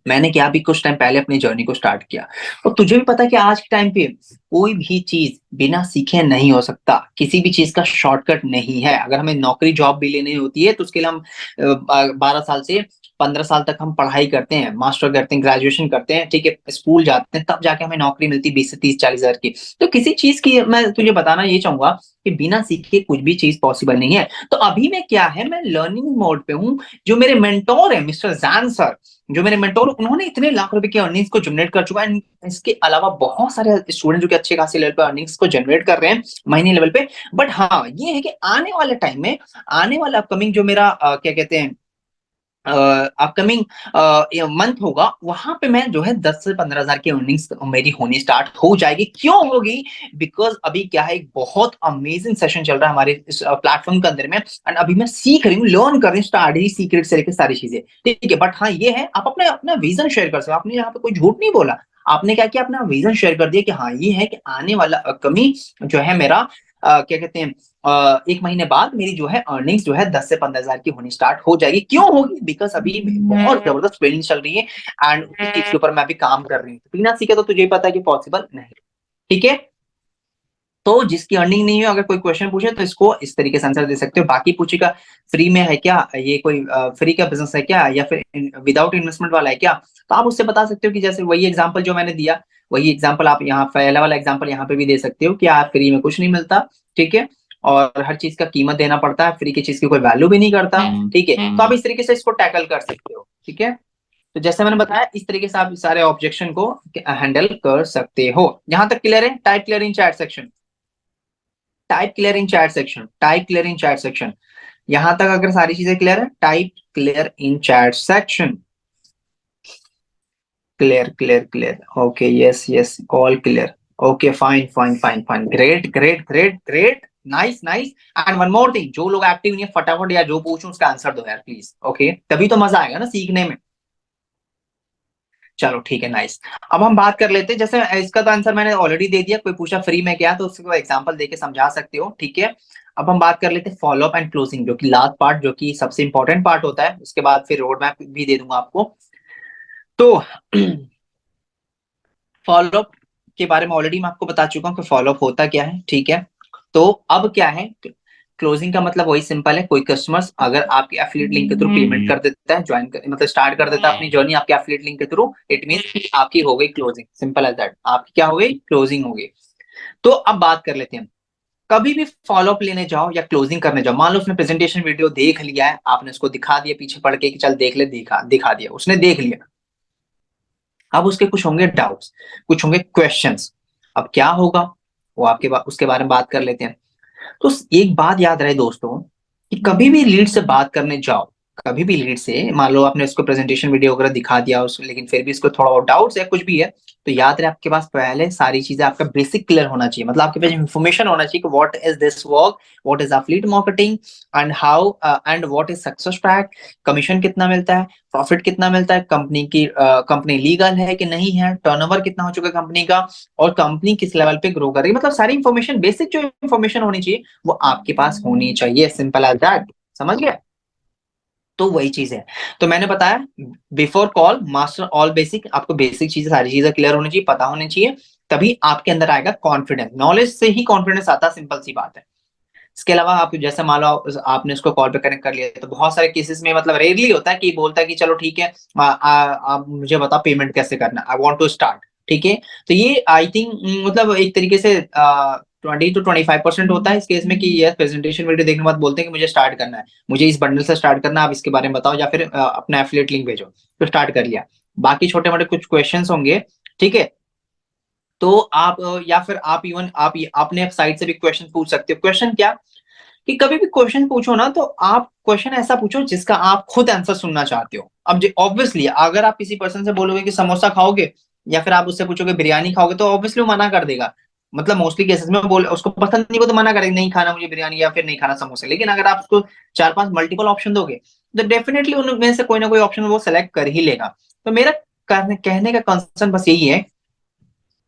मैंने क्या अभी कुछ टाइम पहले अपनी जर्नी को स्टार्ट किया, और तुझे भी पता है कि आज के टाइम पे कोई भी चीज बिना सीखे नहीं हो सकता, किसी भी चीज का शॉर्टकट नहीं है। अगर हमें नौकरी जॉब भी लेनी होती है तो उसके लिए हम 12 साल से 15 साल तक हम पढ़ाई करते हैं, मास्टर करते हैं, ग्रेजुएशन करते हैं, ठीक है, स्कूल जाते हैं, तब जाके हमें नौकरी मिलती है 20 से 30 40 हजार की। तो किसी चीज की मैं तुझे बताना ये चाहूंगा कि बिना सीखे कुछ भी चीज पॉसिबल नहीं है। तो अभी मैं क्या है, मैं लर्निंग मोड पे हूँ। जो मेरे मेंटोर है मिस्टर जैन सर, जो मेरे मेंटोर, उन्होंने इतने लाख रुपए की अर्निंग्स को जनरेट कर चुका है, इसके अलावा बहुत सारे स्टूडेंट जो कि अच्छे खासे लेवल पे अर्निंग्स को जनरेट कर रहे हैं महीने लेवल पे। बट हाँ ये है कि आने वाले टाइम में, आने वाला अपकमिंग जो मेरा क्या कहते हैं अपकमिंग मंथ होगा, वहां पे मैं जो है 10 से 15 हजार की अर्निंग्स मेरी होनी स्टार्ट हो जाएगी। क्यों होगी? बिकॉज अभी क्या है, एक बहुत अमेजिंग सेशन चल रहा है हमारे इस प्लेटफॉर्म के अंदर में, एंड अभी मैं सीख रही हूँ, लर्न कर रही हूँ, स्ट्रैटेजी सीक्रेट से लेकर सारी चीजें, ठीक है। बट हाँ ये है, आप अपने अपना विजन शेयर कर सकते हो, आपने यहाँ पे कोई झूठ नहीं बोला, आपने क्या किया, अपना विजन शेयर कर दिया कि हाँ ये है कि आने वाला कमी जो है मेरा क्या कहते हैं 1 महीने बाद मेरी जो है अर्निंग्स जो है 10 से 15 हजार की होनी स्टार्ट हो जाएगी। क्यों होगी? बिकॉज अभी बहुत जबरदस्त ट्रेनिंग चल रही है, एंड उस चीज के ऊपर मैं अभी काम कर रही हूँ। बिना सीखे तो तुझे पता है कि पॉसिबल नहीं, ठीक है। तो जिसकी अर्निंग नहीं है, अगर कोई क्वेश्चन पूछे तो इसको इस तरीके से आंसर दे सकते हो। बाकी पूछेगा फ्री में है क्या, ये कोई फ्री का बिजनेस है क्या, या फिर विदाउट इन्वेस्टमेंट वाला है क्या, तो आप उससे बता सकते हो कि जैसे वही एग्जांपल जो मैंने दिया, वही एग्जांपल आप यहाँ पहला वाला एग्जांपल यहाँ पे भी दे सकते हो कि आप फ्री में कुछ नहीं मिलता, ठीक है, और हर चीज का कीमत देना पड़ता है, फ्री की चीज की कोई वैल्यू भी नहीं करता, ठीक है। तो आप इस तरीके से इसको टैकल कर सकते हो, ठीक है। तो जैसे मैंने बताया इस तरीके से आप सारे ऑब्जेक्शन को हैंडल कर सकते हो। यहां तक क्लियर है? Type clear in chat section, type clear in chat section, type clear in chat section. यहां तक अगर सारी चीजें क्लियर है, type clear in chat section. Clear clear clear, okay, yes yes, all clear, okay, fine fine fine fine, great great great great, nice nice. And one more thing, जो लोग active नहीं है फटाफट या जो पूछूं उसका आंसर दो यार प्लीज, ओके, तभी तो मजा आएगा ना सीखने में। चलो ठीक है, नाइस। अब हम बात कर लेते हैं, जैसे इसका तो आंसर मैंने ऑलरेडी दे दिया, कोई पूछा फ्री में क्या, तो उसको एग्जांपल देके समझा सकते हो, ठीक है। अब हम बात कर लेते हैं फॉलो अप एंड क्लोजिंग, जो कि लास्ट पार्ट, जो कि सबसे इंपॉर्टेंट पार्ट होता है, उसके बाद फिर रोड मैप भी दे दूंगा आपको। तो फॉलो अप के बारे में ऑलरेडी मैं आपको बता चुका हूँ कि फॉलो अप होता क्या है, ठीक है। तो अब क्या है, क्लोजिंग का मतलब वही सिंपल है, कोई कस्टमर्स अगर आपके एफिलिएट लिंक के थ्रू पेमेंट कर देता है, ज्वाइन मतलब स्टार्ट कर देता है अपनी जर्नी आपके एफिलिएट लिंक के थ्रू, इट मींस आपकी हो गई क्लोजिंग, सिंपल एज दैट, आपकी क्या हो गई, क्लोजिंग हो गई। तो अब बात कर लेते हैं, कभी भी फॉलो अप लेने जाओ या क्लोजिंग करने जाओ, मान लो उसने प्रेजेंटेशन वीडियो देख लिया है, आपने उसको दिखा दिया पीछे पढ़ के कि चल देख ले, दिखा दिया, उसने देख लिया। अब उसके कुछ होंगे डाउट्स, कुछ होंगे क्वेश्चंस। अब क्या होगा, वो आपके उसके बारे में बात कर लेते हैं। तो एक बात याद रहे दोस्तों, कि कभी भी लीड से बात करने जाओ, कभी भी लीड से, मान लो आपने उसको प्रेजेंटेशन वीडियो वगैरह दिखा दिया उसको, लेकिन फिर भी इसको थोड़ा बहुत डाउट्स है, कुछ भी है, तो याद रहे आपके पास पहले सारी चीजें, आपका बेसिक क्लियर होना चाहिए, मतलब आपके पास इंफॉर्मेशन होना चाहिए कि what is this work, what is affiliate marketing, and how and what is success track, commission कितना मिलता है, प्रॉफिट कितना मिलता है, कंपनी लीगल है कि नहीं है, टर्नओवर कितना हो चुका है कंपनी का, और कंपनी किस लेवल पे ग्रो कर रही है, मतलब सारी इंफॉर्मेशन, बेसिक जो इंफॉर्मेशन होनी चाहिए वो आपके पास होनी चाहिए, सिंपल एज दैट, समझ गया। तो वही चीज है, तो मैंने बताया before call master all basic, आपको बेसिक चीजें, सारी चीजें क्लियर होनी चाहिए, पता होनी चाहिए, तभी आपके अंदर आएगा कॉन्फिडेंस, नॉलेज से ही कॉन्फिडेंस आता है, सिंपल सी बात है। इसके अलावा आप जैसे मान लो आपने उसको कॉल पे कनेक्ट कर लिया, तो बहुत सारे केसेस में मतलब रेयरली होता है कि बोलता है कि चलो ठीक है, आप मुझे बताओ पेमेंट कैसे करना, आई वांट टू स्टार्ट, ठीक है। तो ये आई थिंक मतलब एक तरीके से 20 to 25% होता है इस केस में, कि ये प्रेजेंटेशन वीडियो देखने के बाद बोलते हैं कि मुझे स्टार्ट करना है, मुझे इस बंडल से स्टार्ट करना है, आप इसके बारे में बताओ, या फिर अपना एफिलिएट लिंक भेजो, तो स्टार्ट कर लिया। बाकी छोटे मोटे कुछ क्वेश्चंस होंगे, ठीक है। तो आप या फिर आप इवन आप अपने साइड से भी क्वेश्चन पूछ सकते हो। क्वेश्चन क्या, कि कभी भी क्वेश्चन पूछो ना, तो आप क्वेश्चन ऐसा पूछो जिसका आप खुद आंसर सुनना चाहते हो। अब ऑब्वियसली अगर आप किसी पर्सन से बोलोगे कि समोसा खाओगे, या फिर आप उससे पूछोगे बिरयानी खाओगे, तो ऑब्वियसली वो मना कर देगा, मतलब मोस्टली केसेस में बोल उसको पसंद नहीं हो तो मना करेगा, नहीं खाना मुझे बिरयानी, या फिर नहीं खाना समोसे। लेकिन अगर आप उसको चार पांच मल्टीपल ऑप्शन दोगे, तो डेफिनेटली उनमें से कोई ना कोई ऑप्शन वो सेलेक्ट कर ही लेगा। तो मेरा कहने का कंसर्न बस यही है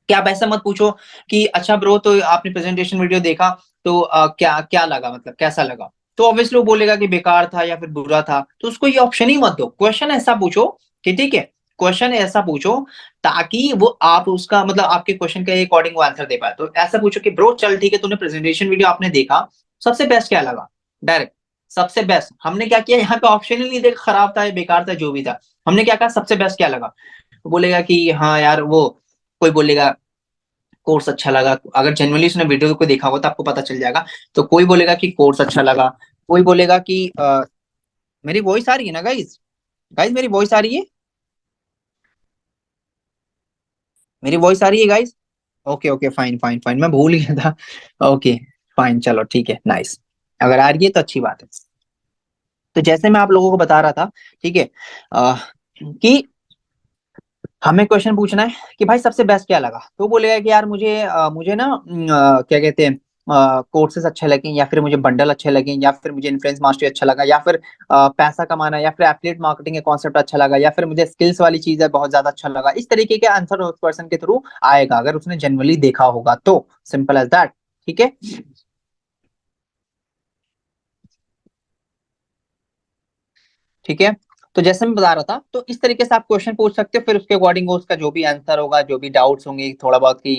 कि आप ऐसा मत पूछो कि अच्छा ब्रो, तो आपने प्रेजेंटेशन वीडियो देखा, तो क्या क्या लगा, मतलब कैसा लगा, तो ऑब्वियसली वो बोलेगा कि बेकार था या फिर बुरा था, तो उसको ये ऑप्शन ही मत दो। क्वेश्चन ऐसा पूछो कि ठीक है, क्वेश्चन ऐसा पूछो ताकि वो आप उसका मतलब आपके क्वेश्चन के अकॉर्डिंग वो आंसर दे पाए। तो ऐसा पूछो कि ब्रो चल ठीक है, तूने प्रेजेंटेशन वीडियो आपने देखा, सबसे बेस्ट क्या लगा, डायरेक्ट सबसे बेस्ट। हमने क्या किया, यहाँ पे ऑप्शन ही नहीं देखा खराब था या बेकार था, जो भी था, हमने क्या कहा सबसे बेस्ट क्या लगा। वो बोलेगा कि हाँ यार वो, कोई बोलेगा कोर्स अच्छा लगा, अगर जनरली उसने वीडियो को देखा होगा तो आपको पता चल जाएगा। तो कोई बोलेगा कि कोर्स अच्छा लगा, कोई बोलेगा कि मेरी वॉइस आ रही है ना गाइज, गाइज मेरी वॉइस आ रही है, मेरी वॉइस आ रही है guys. Okay okay fine fine fine, मैं भूल गया था। ओके फाइन, चलो ठीक है, नाइस, अगर आ रही है तो अच्छी बात है। तो जैसे मैं आप लोगों को बता रहा था, ठीक है, कि हमें क्वेश्चन पूछना है कि भाई सबसे बेस्ट क्या लगा, तो बोलेगा कि यार मुझे ना क्या कहते हैं, कोर्सेज अच्छे लगे, या फिर मुझे बंडल अच्छे लगे, या फिर मुझे इन्फ्लुएंस मास्टरी अच्छा लगा, या फिर पैसा कमाना, या फिर एफिलिएट मार्केटिंग का कॉन्सेप्ट अच्छा लगा, या फिर मुझे स्किल्स वाली चीज है बहुत ज्यादा अच्छा लगा। इस तरीके के आंसर उस पर्सन के थ्रू आएगा, अगर उसने जनरली देखा होगा तो, सिंपल एज दैट, ठीक है। ठीक है, तो जैसे मैं बता रहा था, तो इस तरीके से आप क्वेश्चन पूछ सकते हो, फिर उसके अकॉर्डिंग वो उसका जो भी आंसर होगा, जो भी डाउट्स होंगे थोड़ा बहुत कि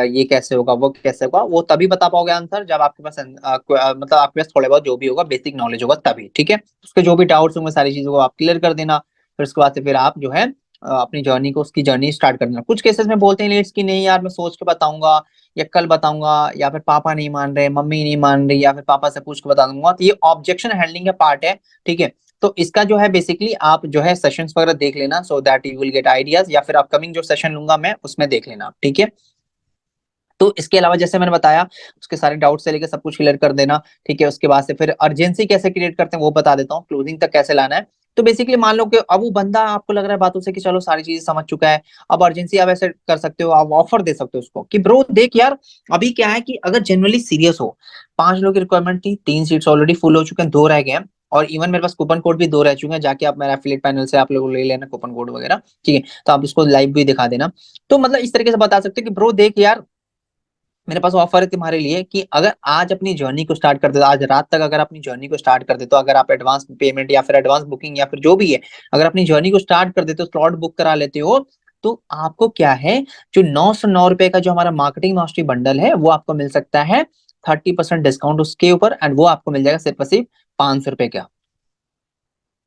ये कैसे होगा वो कैसे होगा, वो तभी बता पाओगे आंसर जब आपके पास मतलब आपके पास थोड़े बहुत जो भी होगा बेसिक नॉलेज होगा तभी, ठीक है। उसके जो भी डाउट्स होंगे सारी चीजों को आप क्लियर कर देना, फिर उसके बाद से फिर आप जो है अपनी जर्नी को, उसकी जर्नी स्टार्ट कर देना। कुछ केसेस में बोलते हैं लेट्स की नहीं यार मैं सोच के बताऊंगा, या कल बताऊंगा, या फिर पापा नहीं मान रहे, मम्मी नहीं मान रही, या फिर पापा से पूछ के बता दूंगा, तो ये ऑब्जेक्शन हैंडलिंग का पार्ट है, ठीक है। तो इसका जो है बेसिकली आप जो है सेशंस वगैरह देख लेना, so that you will get ideas, या फिर अपकमिंग जो सेशन लूंगा मैं उसमें देख लेना, ठीक है। तो इसके अलावा जैसे मैंने बताया, उसके सारे डाउट से लेकर सब कुछ क्लियर कर देना, ठीक है। उसके बाद से फिर अर्जेंसी कैसे क्रिएट करते हैं वो बता देता हूँ, क्लोजिंग तक कैसे लाना है। तो बेसिकली मान लो कि अब वो बंदा आपको लग रहा है बातों से कि चलो सारी चीजें समझ चुका है, अब अर्जेंसी आप ऐसे कर सकते हो, आप ऑफर दे सकते हो उसको कि ब्रो देख यार, अभी क्या है कि अगर जनरली सीरियस हो, 5 लोग की रिक्वायरमेंट थी, 3 सीट्स ऑलरेडी फुल हो चुके हैं, 2 रह गए हैं, और इवन मेरे पास कूपन कोड भी 2 रह चुके हैं, जाके आप मेरा एफिलिएट पैनल से आप लोग ले लेना कूपन कोड वगैरह, ठीक है। तो आप उसको लाइव भी दिखा देना। तो मतलब इस तरीके से बता सकते हो कि ब्रो देख यार, मेरे पास ऑफर है तुम्हारे लिए कि अगर आज अपनी जर्नी को स्टार्ट कर दे, आज रात तक अगर अपनी जर्नी को स्टार्ट कर दे, तो अगर आप एडवांस पेमेंट या फिर एडवांस बुकिंग या फिर जो भी है, अगर अपनी जर्नी को स्टार्ट कर देते हो, स्लॉट बुक करा लेते हो, तो आपको क्या है, जो 909 रुपए का जो हमारा मार्केटिंग मास्टरी बंडल है वो आपको मिल सकता है 30% डिस्काउंट उसके ऊपर, एंड वो आपको मिल जाएगा सिर्फ और सिर्फ 500 रुपए का।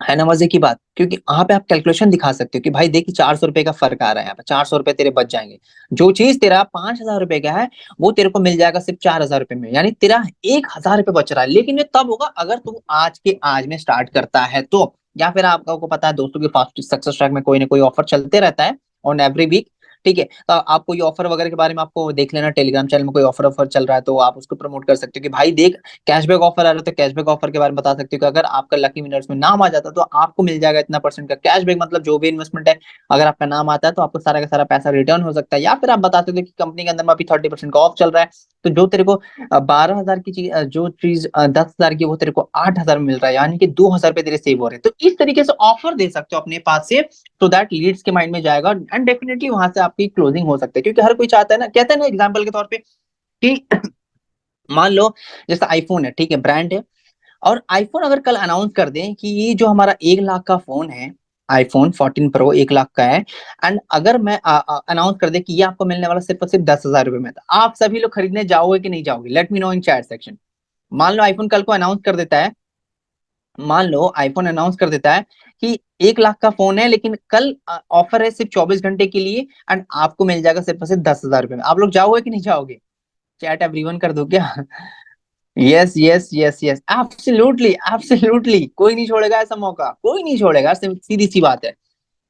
है ना मजे की बात, क्योंकि वहां पे आप कैलकुलेशन दिखा सकते हो कि भाई देखिए 400 रुपए का फर्क आ रहा है, यहाँ पे 400 रुपए तेरे बच जाएंगे। जो चीज तेरा 5,000 रुपए का है वो तेरे को मिल जाएगा सिर्फ 4,000 रुपए में, यानी तेरा 1,000 रुपए बच रहा है। लेकिन ये तब होगा अगर तू आज के आज में स्टार्ट करता है तो, या फिर आपको पता है दोस्तों के फास्ट सक्सेस ट्रैक में कोई ना कोई ऑफर चलते रहता है ऑन एवरी वीक। ठीक है, तो आपको ये ऑफर वगैरह के बारे में आपको देख लेना, टेलीग्राम चैनल में कोई ऑफर ऑफर चल रहा है तो आप उसको प्रमोट कर सकते हो कि भाई देख कैशबैक ऑफर आ रहा है, तो कैशबैक ऑफर के बारे में बता सकते हो कि अगर आपका लकी विनर्स में नाम आ जाता तो आपको मिल जाएगा इतना परसेंट का कैशबैक। मतलब जो भी इन्वेस्टमेंट है अगर आपका नाम आता है तो आपको सारा का सारा पैसा रिटर्न हो सकता है। या फिर आप बता सकते हो कि कंपनी के अंदर में अभी 30% का ऑफ चल रहा है, तो जो तेरे को 12,000 की चीज, जो चीज 10,000 की वो तेरे को 8,000 में मिल रहा है, यानी कि 2,000 रुपए तेरे सेव हो रहे हैं। तो इस तरीके से ऑफर दे सकते हो अपने पास से, तो दैट लीड्स के माइंड में जाएगा एंड डेफिनेटली वहां से आपकी क्लोजिंग हो सकती है। क्योंकि हर कोई चाहता है ना, कहते हैं ना एग्जाम्पल के तौर पे कि मान लो जैसे आईफोन है, ठीक है, ब्रांड है, और आईफोन अगर कल अनाउंस कर दें कि ये जो हमारा 1 लाख का फोन है, आईफोन 14 प्रो 1 लाख का है, एंड अगर मैं अनाउंस कर दे कि ये आपको मिलने वाला सिर्फ और सिर्फ 10,000 रुपए में, तो आप सभी लोग खरीदने जाओगे कि नहीं जाओगे? Late me know in chat section. मान लो आईफोन कल को अनाउंस कर देता है, मान लो आईफोन अनाउंस कर देता है कि 1 लाख का फोन है, लेकिन कल ऑफर है सिर्फ 24 घंटे के लिए, एंड आपको मिल जाएगा सिर्फ और सिर्फ 10,000 रुपए में, आप लोग जाओगे कि नहीं जाओगे? चैट एवरीवन कर दो क्या? Yes yes yes yes, absolutely absolutely, कोई नहीं छोड़ेगा ऐसा मौका, कोई नहीं छोड़ेगा, सीधी सी बात है।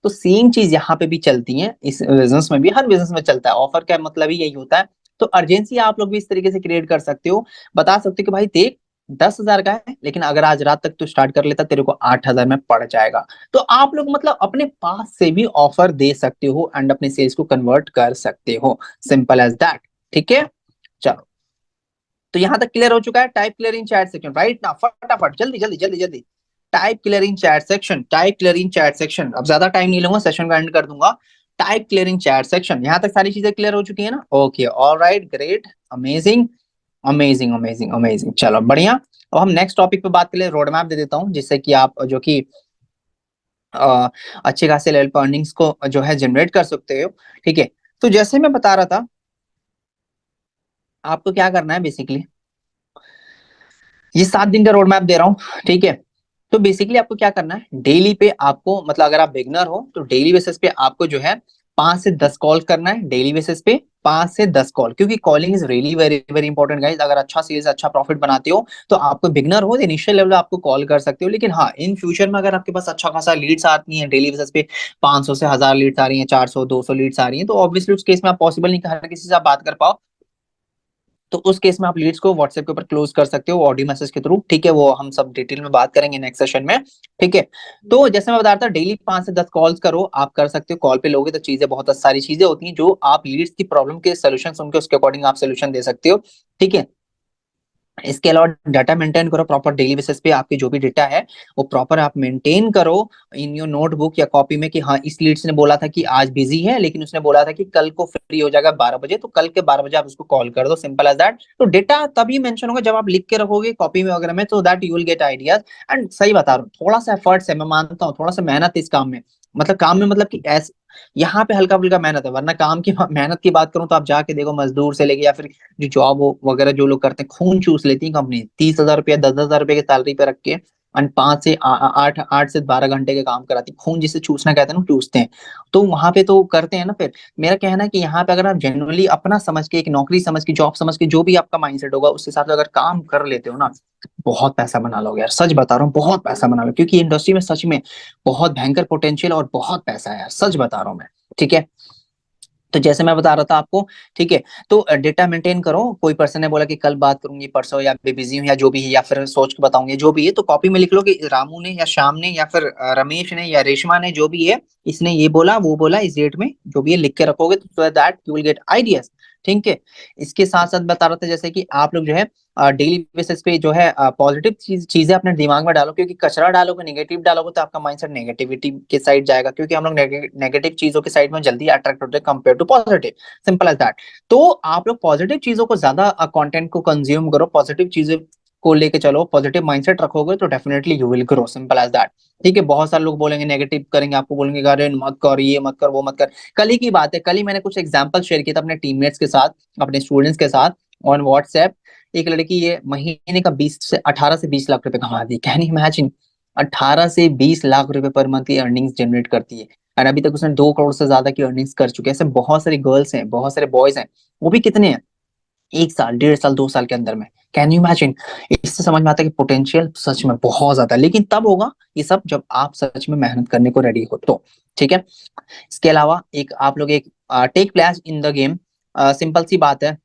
तो सेम चीज यहाँ पे भी चलती है, इस बिजनेस में भी, हर बिजनेस में चलता है। ऑफर का मतलब ही यही होता है। तो अर्जेंसी आप लोग भी इस तरीके से क्रिएट कर सकते हो, बता सकते हो कि भाई देख 10,000 का है, लेकिन अगर आज रात तक तू स्टार्ट कर लेता तेरे को 8,000 में पड़ जाएगा। तो आप लोग मतलब अपने पास से भी ऑफर दे सकते हो एंड अपने सेल्स को कन्वर्ट कर सकते हो, सिंपल एज दैट। ठीक है, चलो, तो यहां तक क्लियर हो चुका है। Type clear in chat section right ना, फटाफट जल्दी जल्दी जल्दी जल्दी type clear in chat section, type clear in chat section. अब ज्यादा टाइम नहीं लूंगा, सेशन को एंड कर दूंगा। Type clear in chat section. यहां तक सारी चीजें क्लियर हो चुकी है ना? Okay, alright, great, amazing amazing amazing amazing, चलो बढ़िया। अब हम नेक्स्ट टॉपिक पे बात कर ले, रोड मैप दे देता हूँ जिससे कि आप जो कि अच्छे खासे लेवल पर अर्निंग्स को जो है जनरेट कर सकते हो। ठीक है, तो जैसे मैं बता रहा था, आपको क्या करना है बेसिकली, ये 7 दिन का रोड मैप दे रहा हूँ, ठीक है। तो बेसिकली आपको क्या करना है, डेली पे आपको, मतलब अगर आप बिगनर हो तो डेली बेसिस पे आपको जो है 5 से 10 कॉल करना है, डेली बेसिस पे 5 से 10 कॉल, क्योंकि calling is really very very important guys. अगर अच्छा सेल्स अच्छा प्रॉफिट बनाते हो तो आपको बिगनर हो इनिशियल लेवल आपको कॉल कर सकते हो, लेकिन हाँ इन फ्यूचर में अगर आपके पास अच्छा खासा लीड्स आती हैं डेली बेसिस पे, 500 से 1,000 लीड्स आ रही हैं, 400 200 लीड्स आ रही हैं, तो ऑब्वियसली उस केस में आप पॉसिबल नहीं कि हर किसी से आप बात कर पाओ। तो उस केस में आप लीड्स को व्हाट्सएप के ऊपर क्लोज कर सकते हो ऑडियो मैसेज के थ्रू, ठीक है, वो हम सब डिटेल में बात करेंगे नेक्स्ट सेशन में। ठीक है, तो जैसे मैं बता रहा था डेली 5 से 10 कॉल्स करो, आप कर सकते हो। कॉल पे लोगे तो चीजें बहुत सारी चीजें होती हैं जो आप लीड्स की प्रॉब्लम के सोल्यूशन उनके उसके अकॉर्डिंग आप सोल्यूशन दे सकते हो। ठीक है, इसके अलावा डाटा मेंटेन करो प्रॉपर डेली बेसिस पे, आपकी जो भी डेटा है वो प्रॉपर आप मेंटेन करो इन योर नोटबुक या कॉपी में, कि हाँ इस लीड्स ने बोला था कि आज बिजी है, लेकिन उसने बोला था कि कल को फ्री हो जाएगा 12 बजे, तो कल के 12 बजे आप उसको कॉल कर दो, सिंपल एज दैट। तो डेटा तभी मेंशन होगा जब आप लिख के रखोगे कॉपी में वगैरह में, तो that you will get ideas. And सही बता रहा हूँ, थोड़ा सा एफर्ट्स है, मैं मानता हूँ थोड़ा सा मेहनत इस काम में, मतलब काम में, मतलब कि ऐसे यहाँ पे हल्का फुल्का मेहनत है, वरना काम की मेहनत की बात करूं तो आप जाके देखो मजदूर से लेके या फिर जो जॉब वगैरह जो लोग करते हैं, खून चूस लेती है कंपनी, 30,000 रुपया 10,000 रुपए की सैलरी पे रख के, और 5 से 8 से 12 घंटे के काम कराती, खून जिसे चूसना कहते हैं ना, चूसते हैं। तो वहां पे तो करते हैं ना। फिर मेरा कहना है कि यहाँ पे अगर आप जनरली अपना समझ के, एक नौकरी समझ के, जॉब समझ के, जो भी आपका माइंडसेट होगा उस हिसाब से अगर काम कर लेते हो ना, बहुत पैसा बना लोगे यार, सच बता रहा हूँ, बहुत पैसा बना लो, क्योंकि इंडस्ट्री में सच में बहुत भयंकर पोटेंशियल और बहुत पैसा है यार, सच बता रहा हूँ मैं। ठीक है, तो जैसे मैं बता रहा था आपको, ठीक है, तो डेटा मेंटेन करो। कोई पर्सन ने बोला कि कल बात करूंगी, परसों, या बिजी हूँ, या जो भी है, या फिर सोच के बताऊंगी, जो भी है, तो कॉपी में लिख लो कि रामू ने या श्याम ने या फिर रमेश ने या रेशमा ने, जो भी है, इसने ये बोला वो बोला इस डेट में, जो भी है लिख के रखोगे तो that you will get ideas. ठीक है, इसके साथ साथ बता रहा था जैसे कि आप लोग जो है डेली बेसिस पे जो है पॉजिटिव चीजें अपने दिमाग में डालो, क्योंकि कचरा डालोगे, नेगेटिव डालोगे तो आपका माइंडसेट नेगेटिविटी के साइड जाएगा, क्योंकि हम लोग नेगेटिव चीजों के साइड में जल्दी अट्रैक्ट होते हैं compare to positive, simple as that. तो आप लोग पॉजिटिव चीजों को ज्यादा कंटेंट को कंज्यूम करो, पॉजिटिव चीजें को लेके चलो, पॉजिटिव माइंडसेट रखोगे तो definitely you will grow, simple as that. ठीक है, बहुत सारे लोग बोलेंगे, नेगेटिव करेंगे, आपको बोलेंगे अरे मत कर, ये मत कर, वो मत कर। कल ही की बात है, कल ही मैंने कुछ एग्जांपल शेयर किया था अपने टीममेट्स के साथ, अपने स्टूडेंट्स के साथ ऑन व्हाट्सएप। एक लड़की ये महीने का 18 से 20 लाख रुपए कमा दी, कैन यू इमेजिन? 18 से 20 लाख रुपए पर मंथ की अर्निंग्स जनरेट करती है, और अभी तक उसने 2 करोड़ से ज्यादा की अर्निंग्स कर चुके हैं। ऐसे बहुत सारी गर्ल्स हैं, बहुत सारे बॉयज हैं, वो भी कितने हैं, 1 साल, 1.5 साल, 2 साल के अंदर में। Can you imagine? इससे समझ में आता है कि पोटेंशियल सच में बहुत ज्यादा है, लेकिन तब होगा ये सब जब आप सच में मेहनत करने को रेडी हो तो। ठीक है, इसके अलावा एक आप लोग एक take place in the game, simple सी बात है।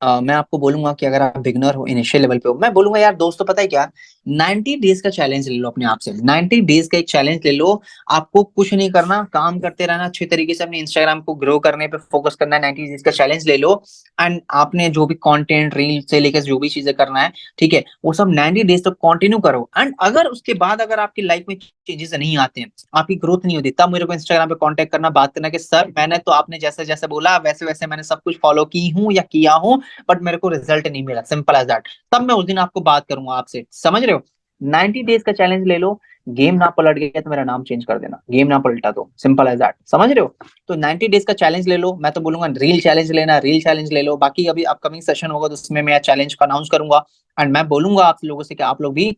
मैं आपको बोलूंगा कि अगर आप बिगनर हो, इनिशियल लेवल पे हो, मैं बोलूंगा यार दोस्तों पता है क्या, 90 डेज का चैलेंज ले लो अपने आप से, 90 डेज का एक चैलेंज ले लो। आपको कुछ नहीं करना, काम करते रहना, अच्छे तरीके से अपने इंस्टाग्राम को ग्रो करने पे फोकस करना है। 90 डेज का चैलेंज ले लो, एंड आपने जो भी कंटेंट रील से लेकर जो भी चीजें करना है, ठीक है, वो सब 90 डेज तक कंटिन्यू करो। एंड अगर उसके बाद अगर आपकी लाइफ में चेंजेस नहीं आते हैं, आपकी ग्रोथ नहीं होती, तब मेरे को इंस्टाग्राम पे कांटेक्ट करना, बात करना कि सर मैंने तो आपने जैसे जैसे बोला वैसे वैसे मैंने सब कुछ फॉलो की हूँ या किया हूँ, बट मेरे को रिजल्ट नहीं मिला, सिंपल एज दैट। तब मैं उस दिन आपको बात करूंगा आपसे, समझ रहे हो? 90 डेज का चैलेंज ले लो, गेम ना पलट गया तो मेरा नाम चेंज कर देना, गेम ना पलटा तो, सिंपल एज दैट, समझ रहे हो? तो 90 डेज का चैलेंज ले लो। मैं तो बोलूंगा रील चैलेंज लेना, रील चैलेंज ले लो। बाकी अभी अपकमिंग सेशन होगा तो उसमें मैं चैलेंज को अनाउंस करूंगा, एंड मैं बोलूंगा आप लोगों से कि आप लोग भी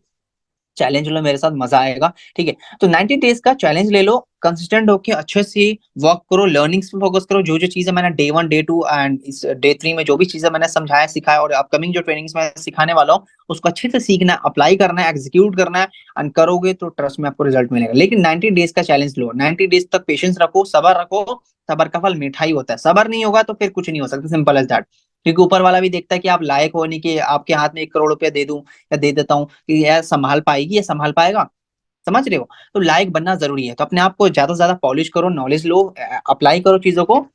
चैलेंज लो, मेरे साथ मजा आएगा। ठीक है, तो 90 डेज का चैलेंज ले लो, कंसिस्टेंट होके अच्छे से वर्क करो, लर्निंग्स पे फोकस करो। जो जो चीजें मैंने डे 1 डे 2 एंड इस डे 3 में जो भी चीजें मैंने समझाया सिखाया और अपकमिंग जो ट्रेनिंग्स में सिखाने वाला हूँ, उसको अच्छे से सीखना है, अप्लाई करना है, एग्जीक्यूट करना है, एंड करोगे तो ट्रस्ट में आपको रिजल्ट मिलेगा। लेकिन 90 डेज का चैलेंज लो, 90 डेज तक पेशेंस रखो, सबर रखो, सबर का फल मीठा ही होता है। सबर नहीं होगा तो फिर कुछ नहीं हो सकता, सिंपल एज दैट। क्योंकि ऊपर वाला भी देखता है कि आप लायक हो नहीं, कि आपके हाथ में 1 करोड़ रुपया दे दूं या दे देता हूँ, कि यह संभाल पाएगी, ये संभाल पाएगा, समझ रहे हो? तो लायक बनना जरूरी है, तो अपने आप को ज्यादा से ज्यादा पॉलिश करो, नॉलेज लो, अप्लाई करो चीजों को,